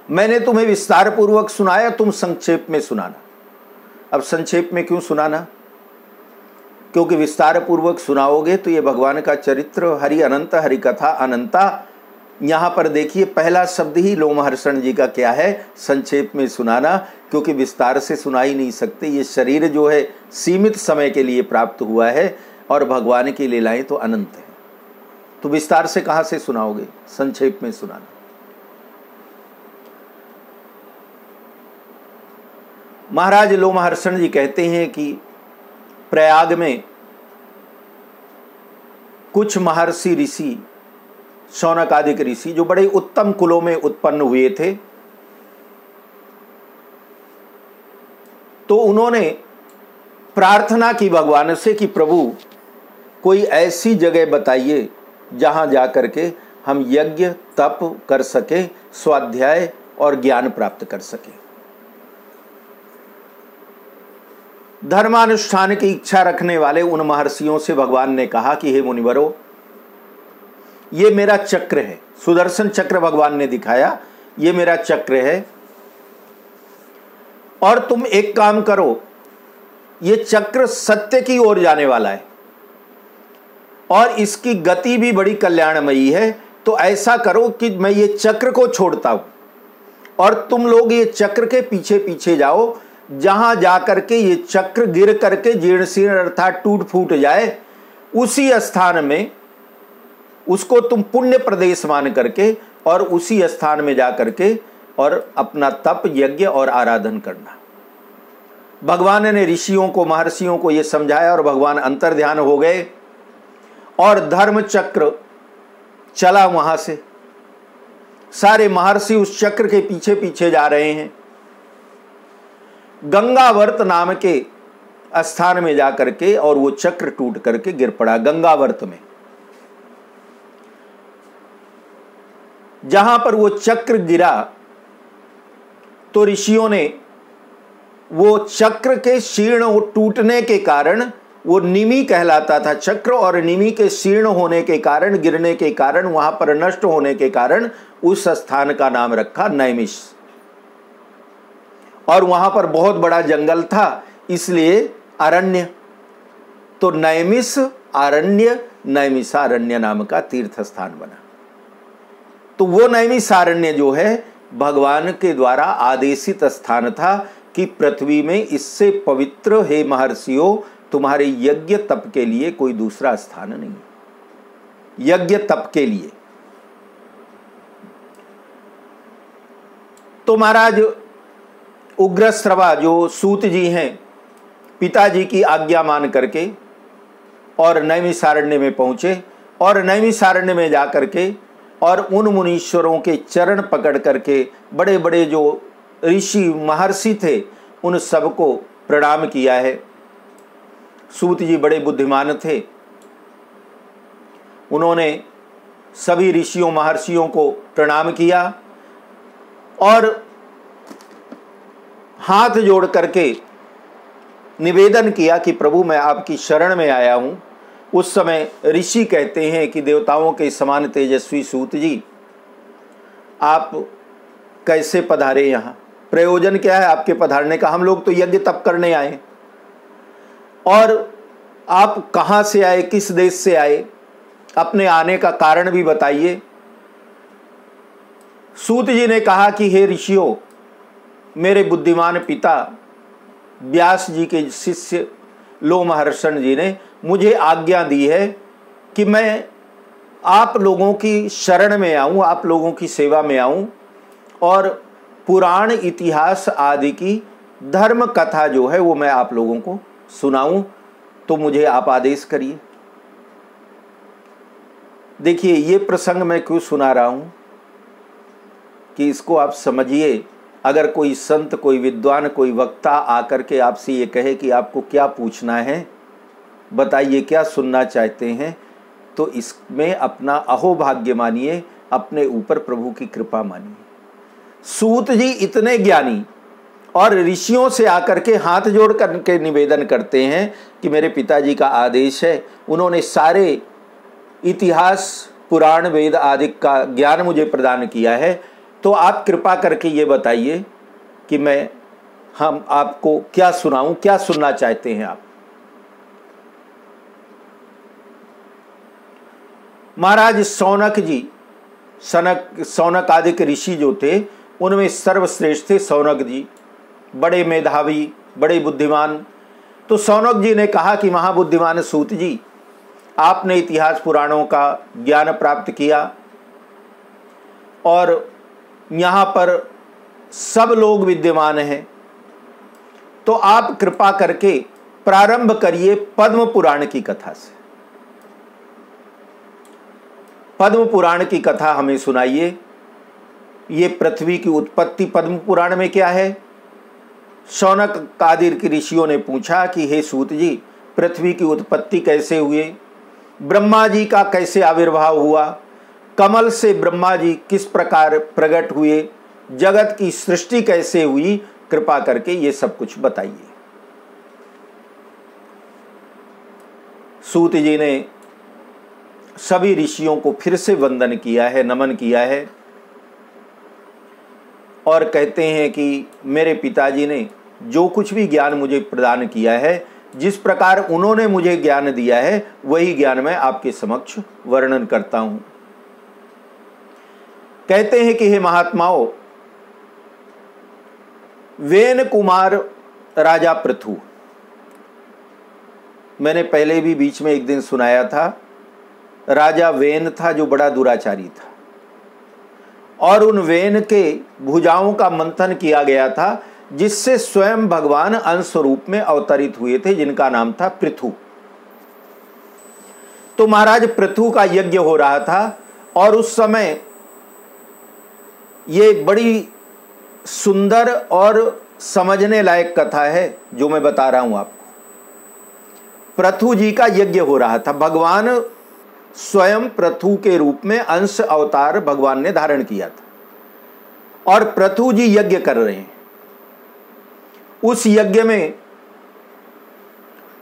[SPEAKER 1] मैंने तुम्हें विस्तार पूर्वक सुनाया, तुम संक्षेप में सुनाना। अब संक्षेप में क्यों सुनाना? क्योंकि विस्तार पूर्वक सुनाओगे तो ये भगवान का चरित्र, हरि अनंत, हरि कथा अनंता, यहाँ पर देखिए पहला शब्द ही लोमहर्षण जी का क्या है, संक्षेप में सुनाना, क्योंकि विस्तार से सुना ही नहीं सकते। ये शरीर जो है सीमित समय के लिए प्राप्त हुआ है और भगवान की लीलाएं तो अनंत है, तो विस्तार से कहाँ से सुनाओगे, संक्षेप में सुनाना। महाराज लोमहर्षण जी कहते हैं कि प्रयाग में कुछ महर्षि ऋषि, शौनक आदि ऋषि जो बड़े उत्तम कुलों में उत्पन्न हुए थे, तो उन्होंने प्रार्थना की भगवान से कि प्रभु कोई ऐसी जगह बताइए जहां जाकर के हम यज्ञ तप कर सके, स्वाध्याय और ज्ञान प्राप्त कर सके। धर्मानुष्ठान की इच्छा रखने वाले उन महर्षियों से भगवान ने कहा कि हे मुनिवरों, ये मेरा चक्र है, सुदर्शन चक्र भगवान ने दिखाया, ये मेरा चक्र है, और तुम एक काम करो, ये चक्र सत्य की ओर जाने वाला है और इसकी गति भी बड़ी कल्याणमयी है, तो ऐसा करो कि मैं ये चक्र को छोड़ता हूं और तुम लोग ये चक्र के पीछे पीछे जाओ, जहां जाकर के ये चक्र गिर करके जीर्ण शीर्ण अर्थात टूट फूट जाए, उसी स्थान में उसको तुम पुण्य प्रदेश मान करके और उसी स्थान में जा करके और अपना तप यज्ञ और आराधन करना। भगवान ने ऋषियों को, महर्षियों को यह समझाया और भगवान अंतर्ध्यान हो गए और धर्म चक्र चला वहां से। सारे महर्षि उस चक्र के पीछे पीछे जा रहे हैं। गंगावर्त नाम के स्थान में जाकर के और वो चक्र टूट करके गिर पड़ा गंगावर्त में। जहां पर वो चक्र गिरा तो ऋषियों ने वो चक्र के शीर्ण टूटने के कारण, वो निमि कहलाता था चक्र, और निमि के शीर्ण होने के कारण, गिरने के कारण, वहां पर नष्ट होने के कारण उस स्थान का नाम रखा नैमिष। और वहां पर बहुत बड़ा जंगल था, इसलिए अरण्य, तो नैमिष अरण्य, नैमिषारण्य नाम का तीर्थ स्थान बना। तो वो नैमिषारण्य जो है भगवान के द्वारा आदेशित स्थान था कि पृथ्वी में इससे पवित्र हे महर्षियों तुम्हारे यज्ञ तप के लिए कोई दूसरा स्थान नहीं। यज्ञ तप के लिए तो महाराज उग्रश्रवा जो सूत जी हैं, पिताजी की आज्ञा मान करके और नैमिषारण्य में पहुंचे और नैमिषारण्य में जाकर के और उन मुनीश्वरों के चरण पकड़ करके, बड़े बड़े जो ऋषि महर्षि थे उन सबको प्रणाम किया है। सूत जी बड़े बुद्धिमान थे, उन्होंने सभी ऋषियों महर्षियों को प्रणाम किया और हाथ जोड़ करके निवेदन किया कि प्रभु मैं आपकी शरण में आया हूं। उस समय ऋषि कहते हैं कि देवताओं के समान तेजस्वी सूत जी, आप कैसे पधारे यहाँ, प्रयोजन क्या है आपके पधारने का? हम लोग तो यज्ञ तप करने आए, और आप कहाँ से आए, किस देश से आए, अपने आने का कारण भी बताइए। सूत जी ने कहा कि हे ऋषियों, मेरे बुद्धिमान पिता व्यास जी के शिष्य लोमहर्षण जी ने मुझे आज्ञा दी है कि मैं आप लोगों की शरण में आऊं, आप लोगों की सेवा में आऊं और पुराण इतिहास आदि की धर्म कथा जो है वो मैं आप लोगों को सुनाऊं, तो मुझे आप आदेश करिए। देखिए ये प्रसंग मैं क्यों सुना रहा हूं कि इसको आप समझिए। अगर कोई संत, कोई विद्वान, कोई वक्ता आकर के आपसे ये कहे कि आपको क्या पूछना है, बताइए क्या सुनना चाहते हैं, तो इसमें अपना अहोभाग्य मानिए, अपने ऊपर प्रभु की कृपा मानिए। सूत जी इतने ज्ञानी और ऋषियों से आकर के हाथ जोड़ करके निवेदन करते हैं कि मेरे पिताजी का आदेश है, उन्होंने सारे इतिहास पुराण वेद आदि का ज्ञान मुझे प्रदान किया है, तो आप कृपा करके ये बताइए कि हम आपको क्या सुनाऊं, क्या सुनना चाहते हैं आप। महाराज शौनक जी सौनक आदि के ऋषि जो थे उनमें सर्वश्रेष्ठ थे सौनक जी, बड़े मेधावी, बड़े बुद्धिमान। तो सौनक जी ने कहा कि महाबुद्धिमान सूत जी, आपने इतिहास पुराणों का ज्ञान प्राप्त किया और यहाँ पर सब लोग विद्यमान हैं, तो आप कृपा करके प्रारंभ करिए पद्म पुराण की कथा से। पद्म पुराण की कथा हमें सुनाइए। ये पृथ्वी की उत्पत्ति पद्म पुराण में क्या है? शौनक आदि के ऋषियों ने पूछा कि हे सूत जी, पृथ्वी की उत्पत्ति कैसे हुई, ब्रह्मा जी का कैसे आविर्भाव हुआ, कमल से ब्रह्मा जी किस प्रकार प्रकट हुए, जगत की सृष्टि कैसे हुई, कृपा करके ये सब कुछ बताइए। सूत जी ने सभी ऋषियों को फिर से वंदन किया है, नमन किया है और कहते हैं कि मेरे पिताजी ने जो कुछ भी ज्ञान मुझे प्रदान किया है, जिस प्रकार उन्होंने मुझे ज्ञान दिया है, वही ज्ञान मैं आपके समक्ष वर्णन करता हूं। कहते हैं कि हे महात्माओं, वेन कुमार राजा पृथु, मैंने पहले भी बीच में एक दिन सुनाया था, राजा वेन था जो बड़ा दुराचारी था और उन वेन के भुजाओं का मंथन किया गया था, जिससे स्वयं भगवान अंश रूप में अवतरित हुए थे, जिनका नाम था पृथु। तो महाराज पृथु का यज्ञ हो रहा था और उस समय ये बड़ी सुंदर और समझने लायक कथा है जो मैं बता रहा हूं आपको। पृथु जी का यज्ञ हो रहा था। भगवान स्वयं पृथु के रूप में अंश अवतार भगवान ने धारण किया था और पृथु जी यज्ञ कर रहे हैं। उस यज्ञ में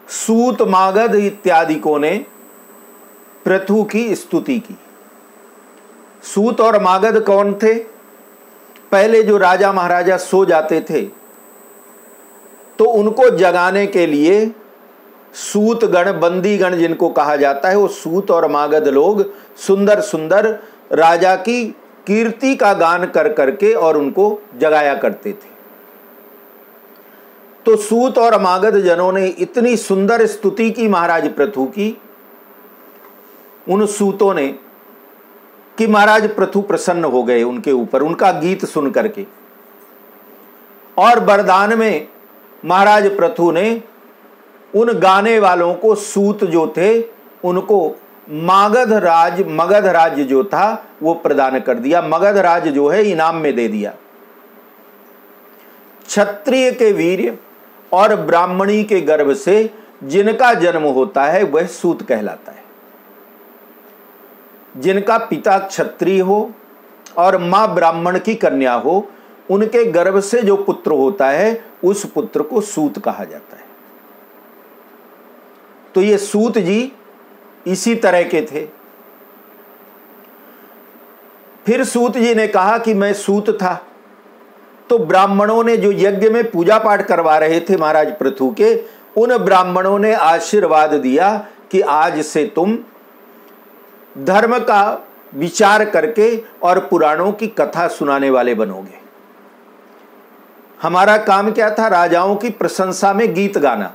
[SPEAKER 1] सूत, मागध इत्यादिकों ने पृथु की स्तुति की। सूत और मागध कौन थे? पहले जो राजा महाराजा सो जाते थे तो उनको जगाने के लिए सूत गण, बंदी गण जिनको कहा जाता है, वो सूत और मागध लोग सुंदर सुंदर राजा की कीर्ति का गान कर करके और उनको जगाया करते थे। तो सूत और मागध जनों ने इतनी सुंदर स्तुति की महाराज पृथु की, उन सूतों ने, कि महाराज पृथु प्रसन्न हो गए उनके ऊपर, उनका गीत सुन करके। और वरदान में महाराज पृथु ने उन गाने वालों को, सूत जो थे उनको मगध राज्य जो था वो प्रदान कर दिया। मगध राज्य जो है इनाम में दे दिया। क्षत्रिय के वीर्य और ब्राह्मणी के गर्भ से जिनका जन्म होता है वह सूत कहलाता है। जिनका पिता क्षत्रिय हो और मां ब्राह्मण की कन्या हो, उनके गर्भ से जो पुत्र होता है उस पुत्र को सूत कहा जाता है। तो ये सूत जी इसी तरह के थे। फिर सूत जी ने कहा कि मैं सूत था, तो ब्राह्मणों ने जो यज्ञ में पूजा पाठ करवा रहे थे महाराज पृथु के, उन ब्राह्मणों ने आशीर्वाद दिया कि आज से तुम धर्म का विचार करके और पुराणों की कथा सुनाने वाले बनोगे। हमारा काम क्या था? राजाओं की प्रशंसा में गीत गाना।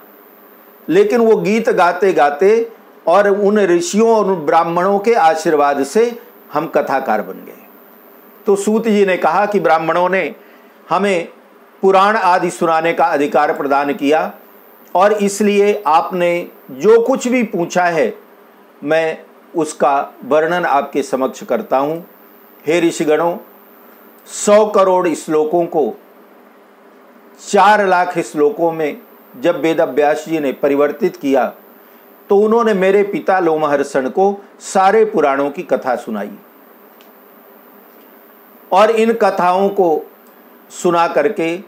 [SPEAKER 1] लेकिन वो गीत गाते गाते और उन ऋषियों और उन ब्राह्मणों के आशीर्वाद से हम कथाकार बन गए। तो सूत जी ने कहा कि ब्राह्मणों ने हमें पुराण आदि सुनाने का अधिकार प्रदान किया और इसलिए आपने जो कुछ भी पूछा है मैं उसका वर्णन आपके समक्ष करता हूँ। हे ऋषिगणों, 100 करोड़ श्लोकों को 4 लाख श्लोकों में जब वेद व्यास जी ने परिवर्तित किया तो उन्होंने मेरे पिता लोमहर्षण को सारे पुराणों की कथा सुनाई और इन कथाओं को सुना करके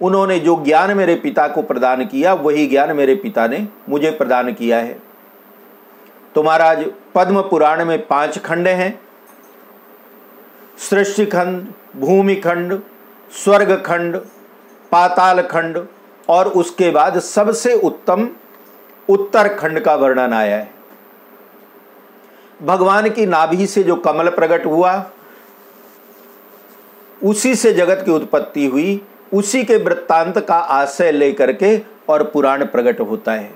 [SPEAKER 1] उन्होंने जो ज्ञान मेरे पिता को प्रदान किया वही ज्ञान मेरे पिता ने मुझे प्रदान किया है। तो महाराज पद्म पुराण में 5 खंड हैं। सृष्टि खंड, भूमि खंड, स्वर्ग खंड, पाताल खंड और उसके बाद सबसे उत्तम उत्तर खंड का वर्णन आया है। भगवान की नाभि से जो कमल प्रकट हुआ उसी से जगत की उत्पत्ति हुई, उसी के वृत्तांत का आशय लेकर के और पुराण प्रकट होता है।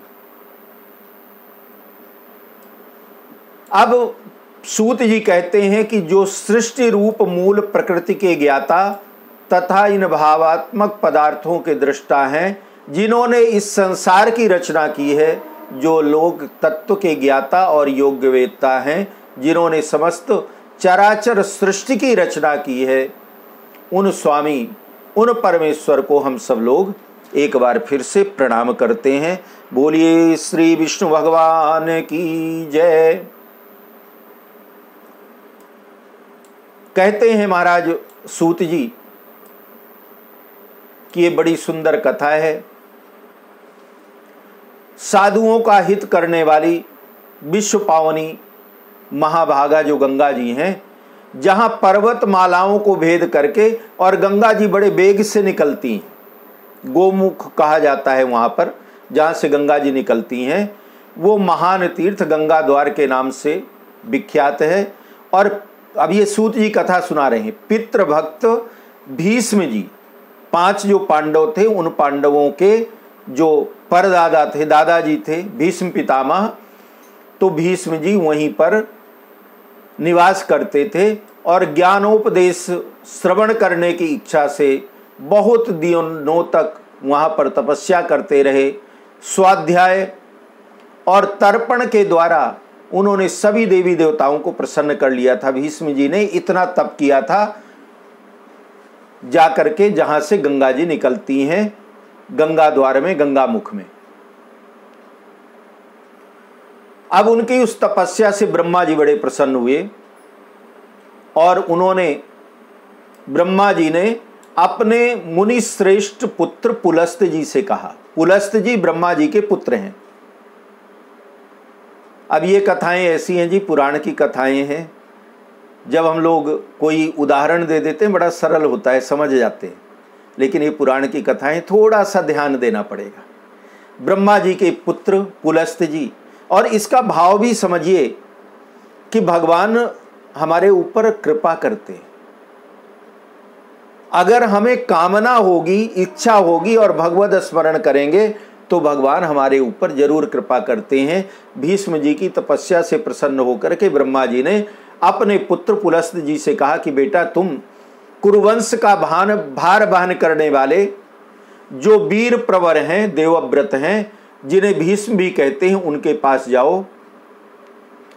[SPEAKER 1] अब सूत जी कहते हैं कि जो सृष्टि रूप मूल प्रकृति के ज्ञाता तथा इन भावात्मक पदार्थों के दृष्टा हैं, जिन्होंने इस संसार की रचना की है, जो लोग तत्व के ज्ञाता और योग्यवेत्ता हैं, जिन्होंने समस्त चराचर सृष्टि की रचना की है, उन स्वामी, उन परमेश्वर को हम सब लोग एक बार फिर से प्रणाम करते हैं। बोलिए श्री विष्णु भगवान की जय। कहते हैं महाराज सूत जी कि ये बड़ी सुंदर कथा है। साधुओं का हित करने वाली विश्व पावनी महाभागा जो गंगा जी हैं, जहाँ पर्वत मालाओं को भेद करके और गंगा जी बड़े वेग से निकलती हैं, गोमुख कहा जाता है वहाँ पर जहाँ से गंगा जी निकलती हैं, वो महान तीर्थ गंगा द्वार के नाम से विख्यात है। और अब ये सूत जी कथा सुना रहे हैं। पितृ भक्त भीष्म जी, 5 जो पांडव थे, उन पांडवों के जो परदादा थे, दादाजी थे भीष्म पितामह, तो भीष्म जी वहीं पर निवास करते थे और ज्ञानोपदेश श्रवण करने की इच्छा से बहुत दिनों तक वहाँ पर तपस्या करते रहे। स्वाध्याय और तर्पण के द्वारा उन्होंने सभी देवी देवताओं को प्रसन्न कर लिया था। भीष्म जी ने इतना तप किया था जाकर के जहाँ से गंगा जी निकलती हैं, गंगा द्वार में, गंगा मुख में। अब उनकी उस तपस्या से ब्रह्मा जी बड़े प्रसन्न हुए और उन्होंने, ब्रह्मा जी ने अपने मुनि श्रेष्ठ पुत्र पुलस्त जी से कहा। पुलस्त जी ब्रह्मा जी के पुत्र हैं। अब ये कथाएं ऐसी हैं जी, पुराण की कथाएं हैं। जब हम लोग कोई उदाहरण दे देते हैं बड़ा सरल होता है, समझ जाते हैं, लेकिन ये पुराण की कथाएं, थोड़ा सा ध्यान देना पड़ेगा। ब्रह्मा जी के पुत्र पुलस्त जी, और इसका भाव भी समझिए कि भगवान हमारे ऊपर कृपा करते हैं। अगर हमें कामना होगी, इच्छा होगी और भगवद स्मरण करेंगे तो भगवान हमारे ऊपर जरूर कृपा करते हैं। भीष्म जी की तपस्या से प्रसन्न होकर के ब्रह्मा जी ने अपने पुत्र पुलस्त जी से कहा कि बेटा, तुम कुरुवंश का भार वहन करने वाले जो वीर प्रवर हैं, देवव्रत हैं, जिन्हें भीष्म भी कहते हैं, उनके पास जाओ।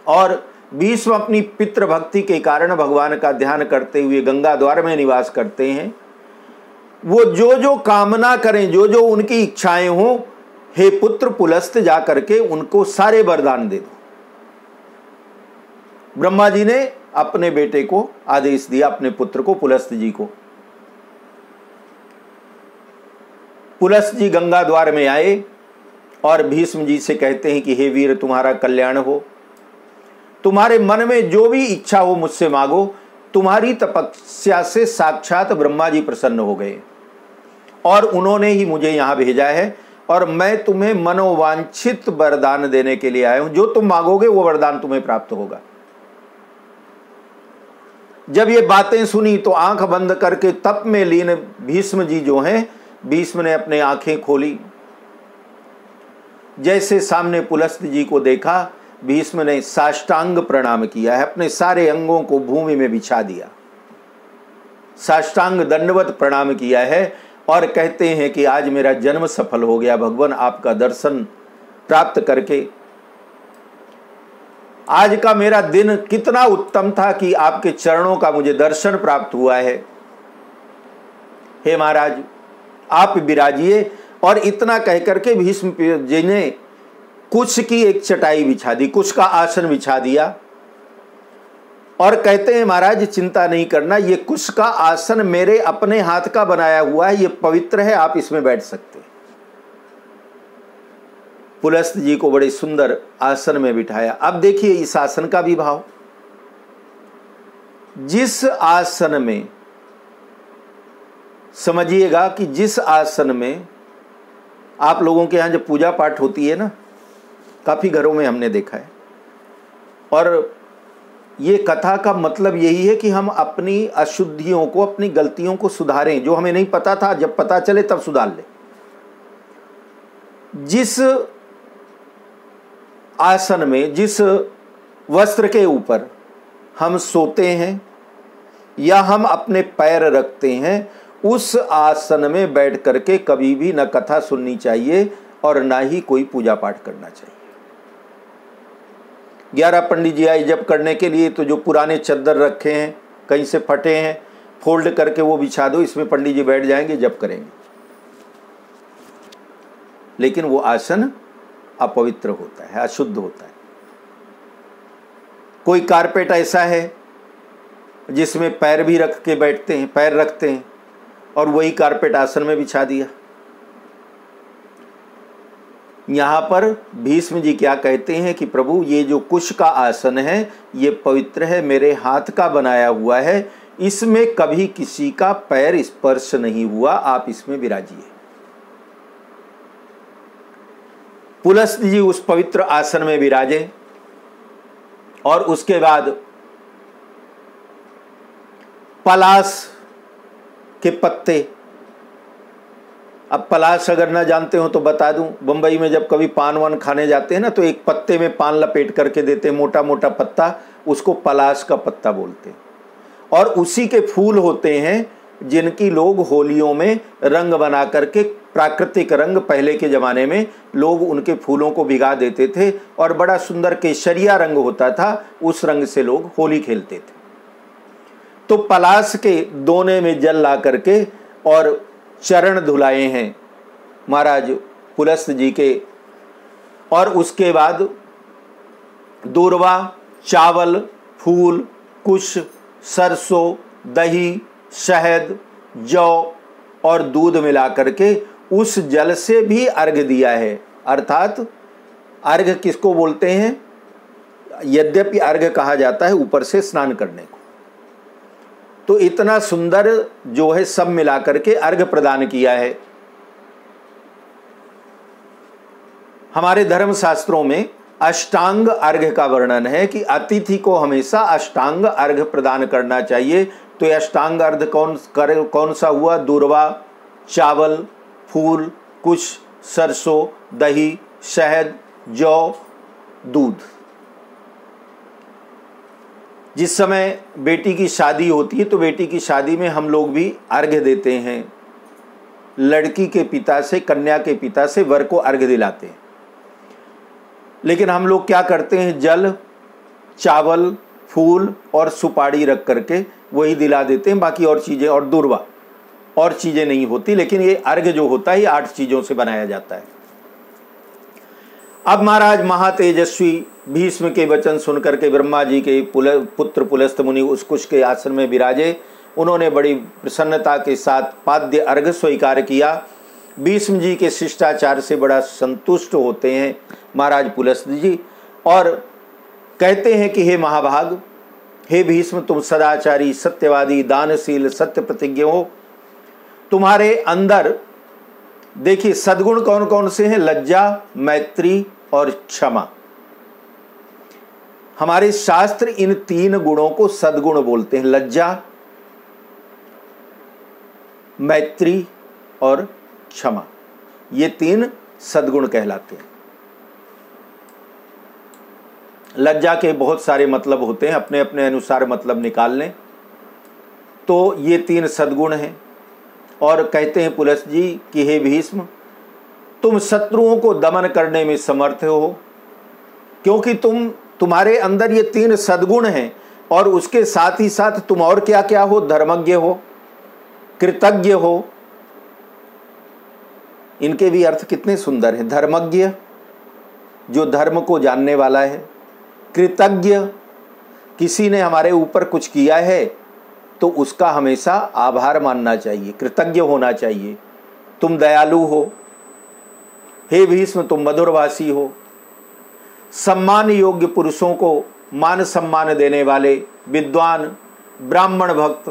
[SPEAKER 1] और भीष्म अपनी पितृभक्ति के कारण भगवान का ध्यान करते हुए गंगा द्वार में निवास करते हैं। वो जो जो कामना करें, जो जो उनकी इच्छाएं हों, हे पुत्र पुलस्त, जा करके उनको सारे वरदान दे दो। ब्रह्मा जी ने अपने बेटे को आदेश दिया, अपने पुत्र को, पुलस्त जी को। पुलस्त जी गंगा द्वार में आए और भीष्म जी से कहते हैं कि हे वीर, तुम्हारा कल्याण हो, तुम्हारे मन में जो भी इच्छा हो मुझसे मांगो। तुम्हारी तपस्या से साक्षात ब्रह्मा जी प्रसन्न हो गए और उन्होंने ही मुझे यहाँ भेजा है, और मैं तुम्हें मनोवांछित वरदान देने के लिए आया हूं। जो तुम मांगोगे वो वरदान तुम्हें प्राप्त होगा। जब ये बातें सुनी तो आंख बंद करके तप में लीन भीष्म जी जो हैं, भीष्म ने अपने आंखें खोली। जैसे सामने पुलस्त जी को देखा, भीष्म ने साष्टांग प्रणाम किया है, अपने सारे अंगों को भूमि में बिछा दिया, साष्टांग दंडवत प्रणाम किया है और कहते हैं कि आज मेरा जन्म सफल हो गया भगवान, आपका दर्शन प्राप्त करके। आज का मेरा दिन कितना उत्तम था कि आपके चरणों का मुझे दर्शन प्राप्त हुआ है। हे महाराज, आप विराजिए। और इतना कहकर के भीष्म जी ने कुश की एक चटाई बिछा दी, कुश का आसन बिछा दिया और कहते हैं महाराज, चिंता नहीं करना, ये कुश का आसन मेरे अपने हाथ का बनाया हुआ है, ये पवित्र है, आप इसमें बैठ सकते हैं। पुलस्त जी को बड़े सुंदर आसन में बिठाया। अब देखिए इस आसन का भी भाव। जिस आसन में, समझिएगा कि जिस आसन में आप लोगों के यहाँ जब पूजा पाठ होती है ना, काफ़ी घरों में हमने देखा है, और ये कथा का मतलब यही है कि हम अपनी अशुद्धियों को, अपनी गलतियों को सुधारें। जो हमें नहीं पता था, जब पता चले तब सुधार लें। जिस आसन में, जिस वस्त्र के ऊपर हम सोते हैं या हम अपने पैर रखते हैं, उस आसन में बैठ करके कभी भी न कथा सुननी चाहिए और ना ही कोई पूजा पाठ करना चाहिए। 11 पंडित जी आए जप करने के लिए, तो जो पुराने चद्दर रखे हैं, कहीं से फटे हैं, फोल्ड करके वो बिछा दो, इसमें पंडित जी बैठ जाएंगे, जप करेंगे। लेकिन वो आसन अपवित्र होता है, अशुद्ध होता है। कोई कारपेट ऐसा है जिसमें पैर भी रख के बैठते हैं, पैर रखते हैं, और वही कारपेट आसन में बिछा दिया। यहाँ पर भीष्म जी क्या कहते हैं कि प्रभु, ये जो कुश का आसन है ये पवित्र है, मेरे हाथ का बनाया हुआ है, इसमें कभी किसी का पैर स्पर्श नहीं हुआ, आप इसमें विराजिए। पुलस्त जी उस पवित्र आसन में विराजे और उसके बाद पलाश के पत्ते, अब पलाश अगर ना जानते हो तो बता दूं, बंबई में जब कभी पान वान खाने जाते हैं ना, तो एक पत्ते में पान लपेट करके देते हैं, मोटा मोटा पत्ता, उसको पलाश का पत्ता बोलते हैं। और उसी के फूल होते हैं जिनकी लोग होलियों में रंग बना करके, प्राकृतिक रंग, पहले के ज़माने में लोग उनके फूलों को भिगा देते थे और बड़ा सुंदर केसरिया रंग होता था, उस रंग से लोग होली खेलते थे। तो पलाश के दोने में जल ला करके और चरण धुलाए हैं महाराज पुलस्त जी के, और उसके बाद दूर्वा, चावल, फूल, कुश, सरसों, दही, शहद, जौ और दूध मिला करके उस जल से भी अर्घ दिया है। अर्थात अर्घ किसको बोलते हैं? यद्यपि अर्घ कहा जाता है ऊपर से स्नान करने को। तो इतना सुंदर जो है सब मिला करके अर्घ प्रदान किया है। हमारे धर्म शास्त्रों में अष्टांग अर्घ का वर्णन है कि अतिथि को हमेशा अष्टांग अर्घ प्रदान करना चाहिए। तो यह अष्टांग अर्घ कौन सा हुआ? दूर्वा, चावल, फूल, कुश, सरसों, दही, शहद, जौ, दूध। जिस समय बेटी की शादी होती है तो बेटी की शादी में हम लोग भी अर्घ्य देते हैं। लड़की के पिता से, कन्या के पिता से वर को अर्घ्य दिलाते हैं। लेकिन हम लोग क्या करते हैं? जल, चावल, फूल और सुपारी रख करके वही दिला देते हैं, बाकी और चीज़ें और दूर्वा और चीज़ें नहीं होती। लेकिन ये अर्घ्य जो होता है ये 8 चीज़ों से बनाया जाता है। अब महाराज महातेजस्वी भीष्म के वचन सुनकर के ब्रह्मा जी के पुत्र पुलस्त मुनि उस कुश के आसन में विराजे। उन्होंने बड़ी प्रसन्नता के साथ पाद्य अर्घ स्वीकार किया। भीष्म जी के शिष्टाचार से बड़ा संतुष्ट होते हैं महाराज पुलस्त जी, और कहते हैं कि हे महाभाग, हे भीष्म, तुम सदाचारी, सत्यवादी, दानशील, सत्य प्रतिज्ञ हो। तुम्हारे अंदर देखिए सद्गुण कौन कौन से हैं? लज्जा, मैत्री और क्षमा। हमारे शास्त्र इन 3 गुणों को सद्गुण बोलते हैं। लज्जा, मैत्री और क्षमा, ये 3 सद्गुण कहलाते हैं। लज्जा के बहुत सारे मतलब होते हैं, अपने अपने अनुसार मतलब निकाल लें। तो ये 3 सद्गुण हैं। और कहते हैं पुलस्त जी कि हे भीष्म, तुम शत्रुओं को दमन करने में समर्थ हो, क्योंकि तुम्हारे अंदर ये 3 सद्गुण हैं। और उसके साथ ही साथ तुम और क्या क्या हो? धर्मज्ञ हो, कृतज्ञ हो। इनके भी अर्थ कितने सुंदर हैं। धर्मज्ञ, जो धर्म को जानने वाला है। कृतज्ञ, किसी ने हमारे ऊपर कुछ किया है तो उसका हमेशा आभार मानना चाहिए, कृतज्ञ होना चाहिए। तुम दयालु हो। हे भीष्म, तुम मधुरभाषी हो। सम्मान योग्य पुरुषों को मान सम्मान देने वाले, विद्वान, ब्राह्मण भक्त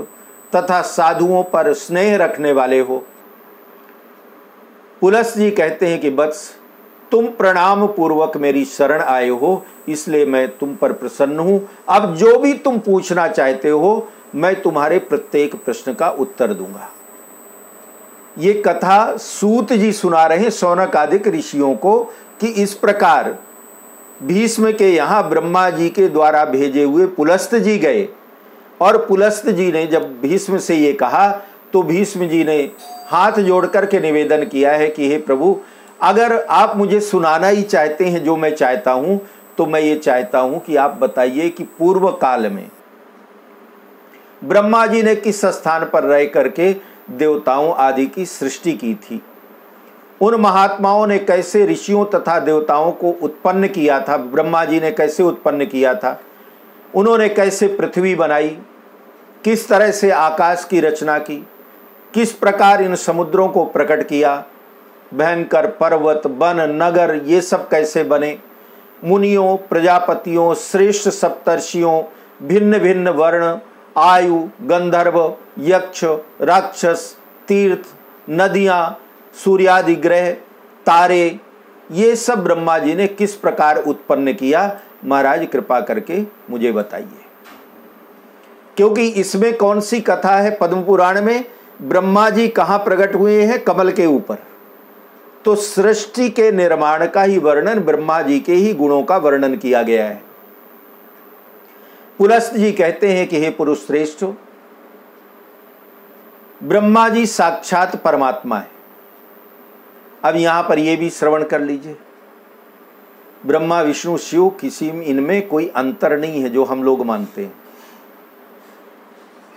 [SPEAKER 1] तथा साधुओं पर स्नेह रखने वाले हो। पुलस्त जी कहते हैं कि वत्स, तुम प्रणाम पूर्वक मेरी शरण आए हो, इसलिए मैं तुम पर प्रसन्न हूं। अब जो भी तुम पूछना चाहते हो मैं तुम्हारे प्रत्येक प्रश्न का उत्तर दूंगा। ये कथा सूत जी सुना रहे शौनक आदि ऋषियों को कि इस प्रकार भीष्म के यहाँ ब्रह्मा जी के द्वारा भेजे हुए पुलस्त जी गए, और पुलस्त जी ने जब भीष्म से ये कहा तो भीष्म जी ने हाथ जोड़ करके निवेदन किया है कि हे प्रभु, अगर आप मुझे सुनाना ही चाहते हैं जो मैं चाहता हूं, तो मैं ये चाहता हूं कि आप बताइए कि पूर्व काल में ब्रह्मा जी ने किस स्थान पर रह करके देवताओं आदि की सृष्टि की थी, उन महात्माओं ने कैसे ऋषियों तथा देवताओं को उत्पन्न किया था, ब्रह्मा जी ने कैसे उत्पन्न किया था, उन्होंने कैसे पृथ्वी बनाई, किस तरह से आकाश की रचना की, किस प्रकार इन समुद्रों को प्रकट किया, भयंकर पर्वत वन नगर ये सब कैसे बने, मुनियों प्रजापतियों श्रेष्ठ सप्तर्षियों भिन्न भिन्न वर्ण आयु गंधर्व यक्ष राक्षस तीर्थ नदियाँ सूर्यादि ग्रह तारे ये सब ब्रह्मा जी ने किस प्रकार उत्पन्न किया, महाराज कृपा करके मुझे बताइए। क्योंकि इसमें कौन सी कथा है, पद्म पुराण में ब्रह्मा जी कहाँ प्रकट हुए हैं, कमल के ऊपर, तो सृष्टि के निर्माण का ही वर्णन ब्रह्मा जी के ही गुणों का वर्णन किया गया है। पुलस्त जी कहते हैं कि हे पुरुष श्रेष्ठ, ब्रह्मा जी साक्षात परमात्मा है। अब यहां पर यह भी श्रवण कर लीजिए, ब्रह्मा विष्णु शिव किसी इनमें कोई अंतर नहीं है जो हम लोग मानते हैं।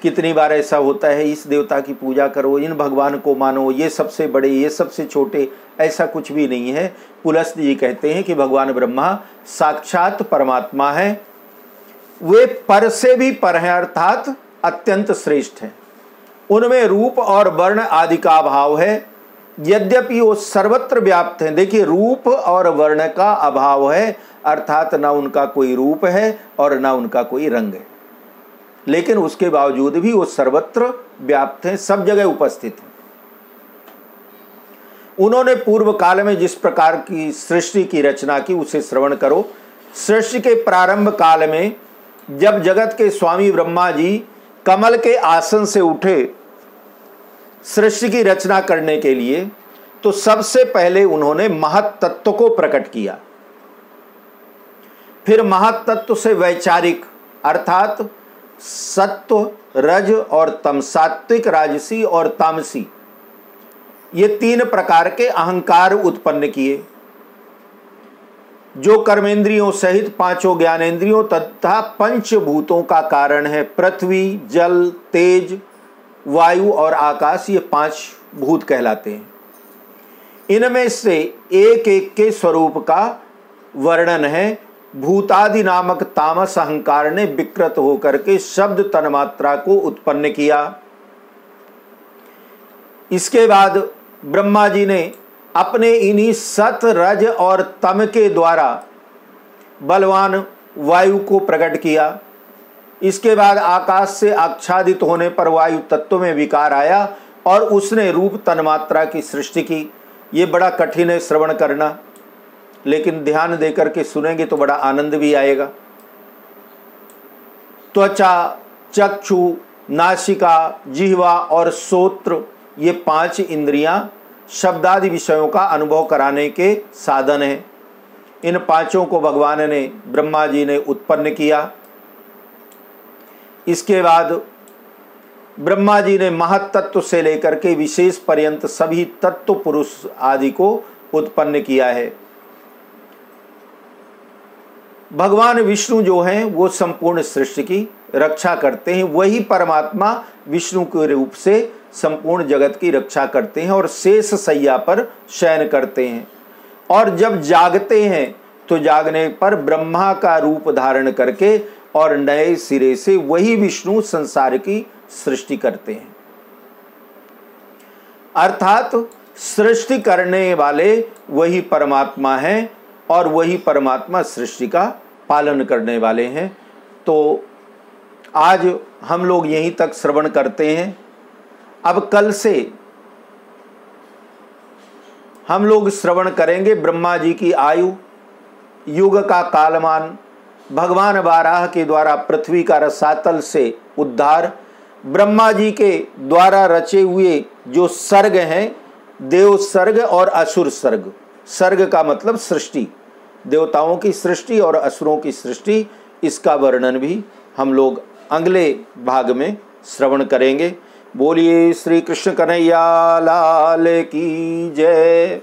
[SPEAKER 1] कितनी बार ऐसा होता है, इस देवता की पूजा करो, इन भगवान को मानो, ये सबसे बड़े ये सबसे छोटे, ऐसा कुछ भी नहीं है। पुलस्त जी कहते हैं कि भगवान ब्रह्मा साक्षात परमात्मा है, वे पर से भी पर हैं, अर्थात अत्यंत श्रेष्ठ हैं। उनमें रूप और वर्ण आदि का अभाव है, यद्यपि वो सर्वत्र व्याप्त हैं। देखिए, रूप और वर्ण का अभाव है, अर्थात ना उनका कोई रूप है और ना उनका कोई रंग है, लेकिन उसके बावजूद भी वो सर्वत्र व्याप्त हैं, सब जगह उपस्थित हैं। उन्होंने पूर्व काल में जिस प्रकार की सृष्टि की रचना की उसे श्रवण करो। सृष्टि के प्रारंभ काल में जब जगत के स्वामी ब्रह्मा जी कमल के आसन से उठे सृष्टि की रचना करने के लिए, तो सबसे पहले उन्होंने महत तत्व को प्रकट किया। फिर महत तत्व से वैचारिक अर्थात सत्व रज और तम, सात्विक राजसी और तामसी, ये तीन प्रकार के अहंकार उत्पन्न किए, जो कर्मेंद्रियों सहित पांचों ज्ञानेंद्रियों तथा पंचभूतों का कारण है। पृथ्वी जल तेज वायु और आकाश, ये पांच भूत कहलाते हैं। इनमें से एक एक के स्वरूप का वर्णन है। भूतादि नामक तामस अहंकार ने विकृत होकर के शब्द तन्मात्रा को उत्पन्न किया। इसके बाद ब्रह्मा जी ने अपने इन्हीं सत रज और तम के द्वारा बलवान वायु को प्रकट किया। इसके बाद आकाश से आच्छादित होने पर वायु तत्व में विकार आया और उसने रूप तन्मात्रा की सृष्टि की। ये बड़ा कठिन है श्रवण करना, लेकिन ध्यान देकर के सुनेंगे तो बड़ा आनंद भी आएगा। त्वचा चक्षु नासिका जिह्वा और श्रोत्र, ये पांच इंद्रियां शब्दादि विषयों का अनुभव कराने के साधन हैं। इन पांचों को भगवान ने ब्रह्मा जी ने उत्पन्न किया। इसके बाद ब्रह्मा जी ने महत तत्व से लेकर के विशेष पर्यंत सभी तत्व पुरुष आदि को उत्पन्न किया है। भगवान विष्णु जो हैं वो संपूर्ण सृष्टि की रक्षा करते हैं। वही परमात्मा विष्णु के रूप से संपूर्ण जगत की रक्षा करते हैं और शेष शैया पर शयन करते हैं। और जब जागते हैं तो जागने पर ब्रह्मा का रूप धारण करके और नए सिरे से वही विष्णु संसार की सृष्टि करते हैं। अर्थात सृष्टि करने वाले वही परमात्मा हैं और वही परमात्मा सृष्टि का पालन करने वाले हैं। तो आज हम लोग यहीं तक श्रवण करते हैं। अब कल से हम लोग श्रवण करेंगे ब्रह्मा जी की आयु, युग का कालमान, भगवान वाराह के द्वारा पृथ्वी का रसातल से उद्धार, ब्रह्मा जी के द्वारा रचे हुए जो सर्ग हैं, देव सर्ग और असुर सर्ग। सर्ग का मतलब सृष्टि, देवताओं की सृष्टि और असुरों की सृष्टि, इसका वर्णन भी हम लोग अगले भाग में श्रवण करेंगे। बोलिए श्री कृष्ण कन्हैया लाल की जय।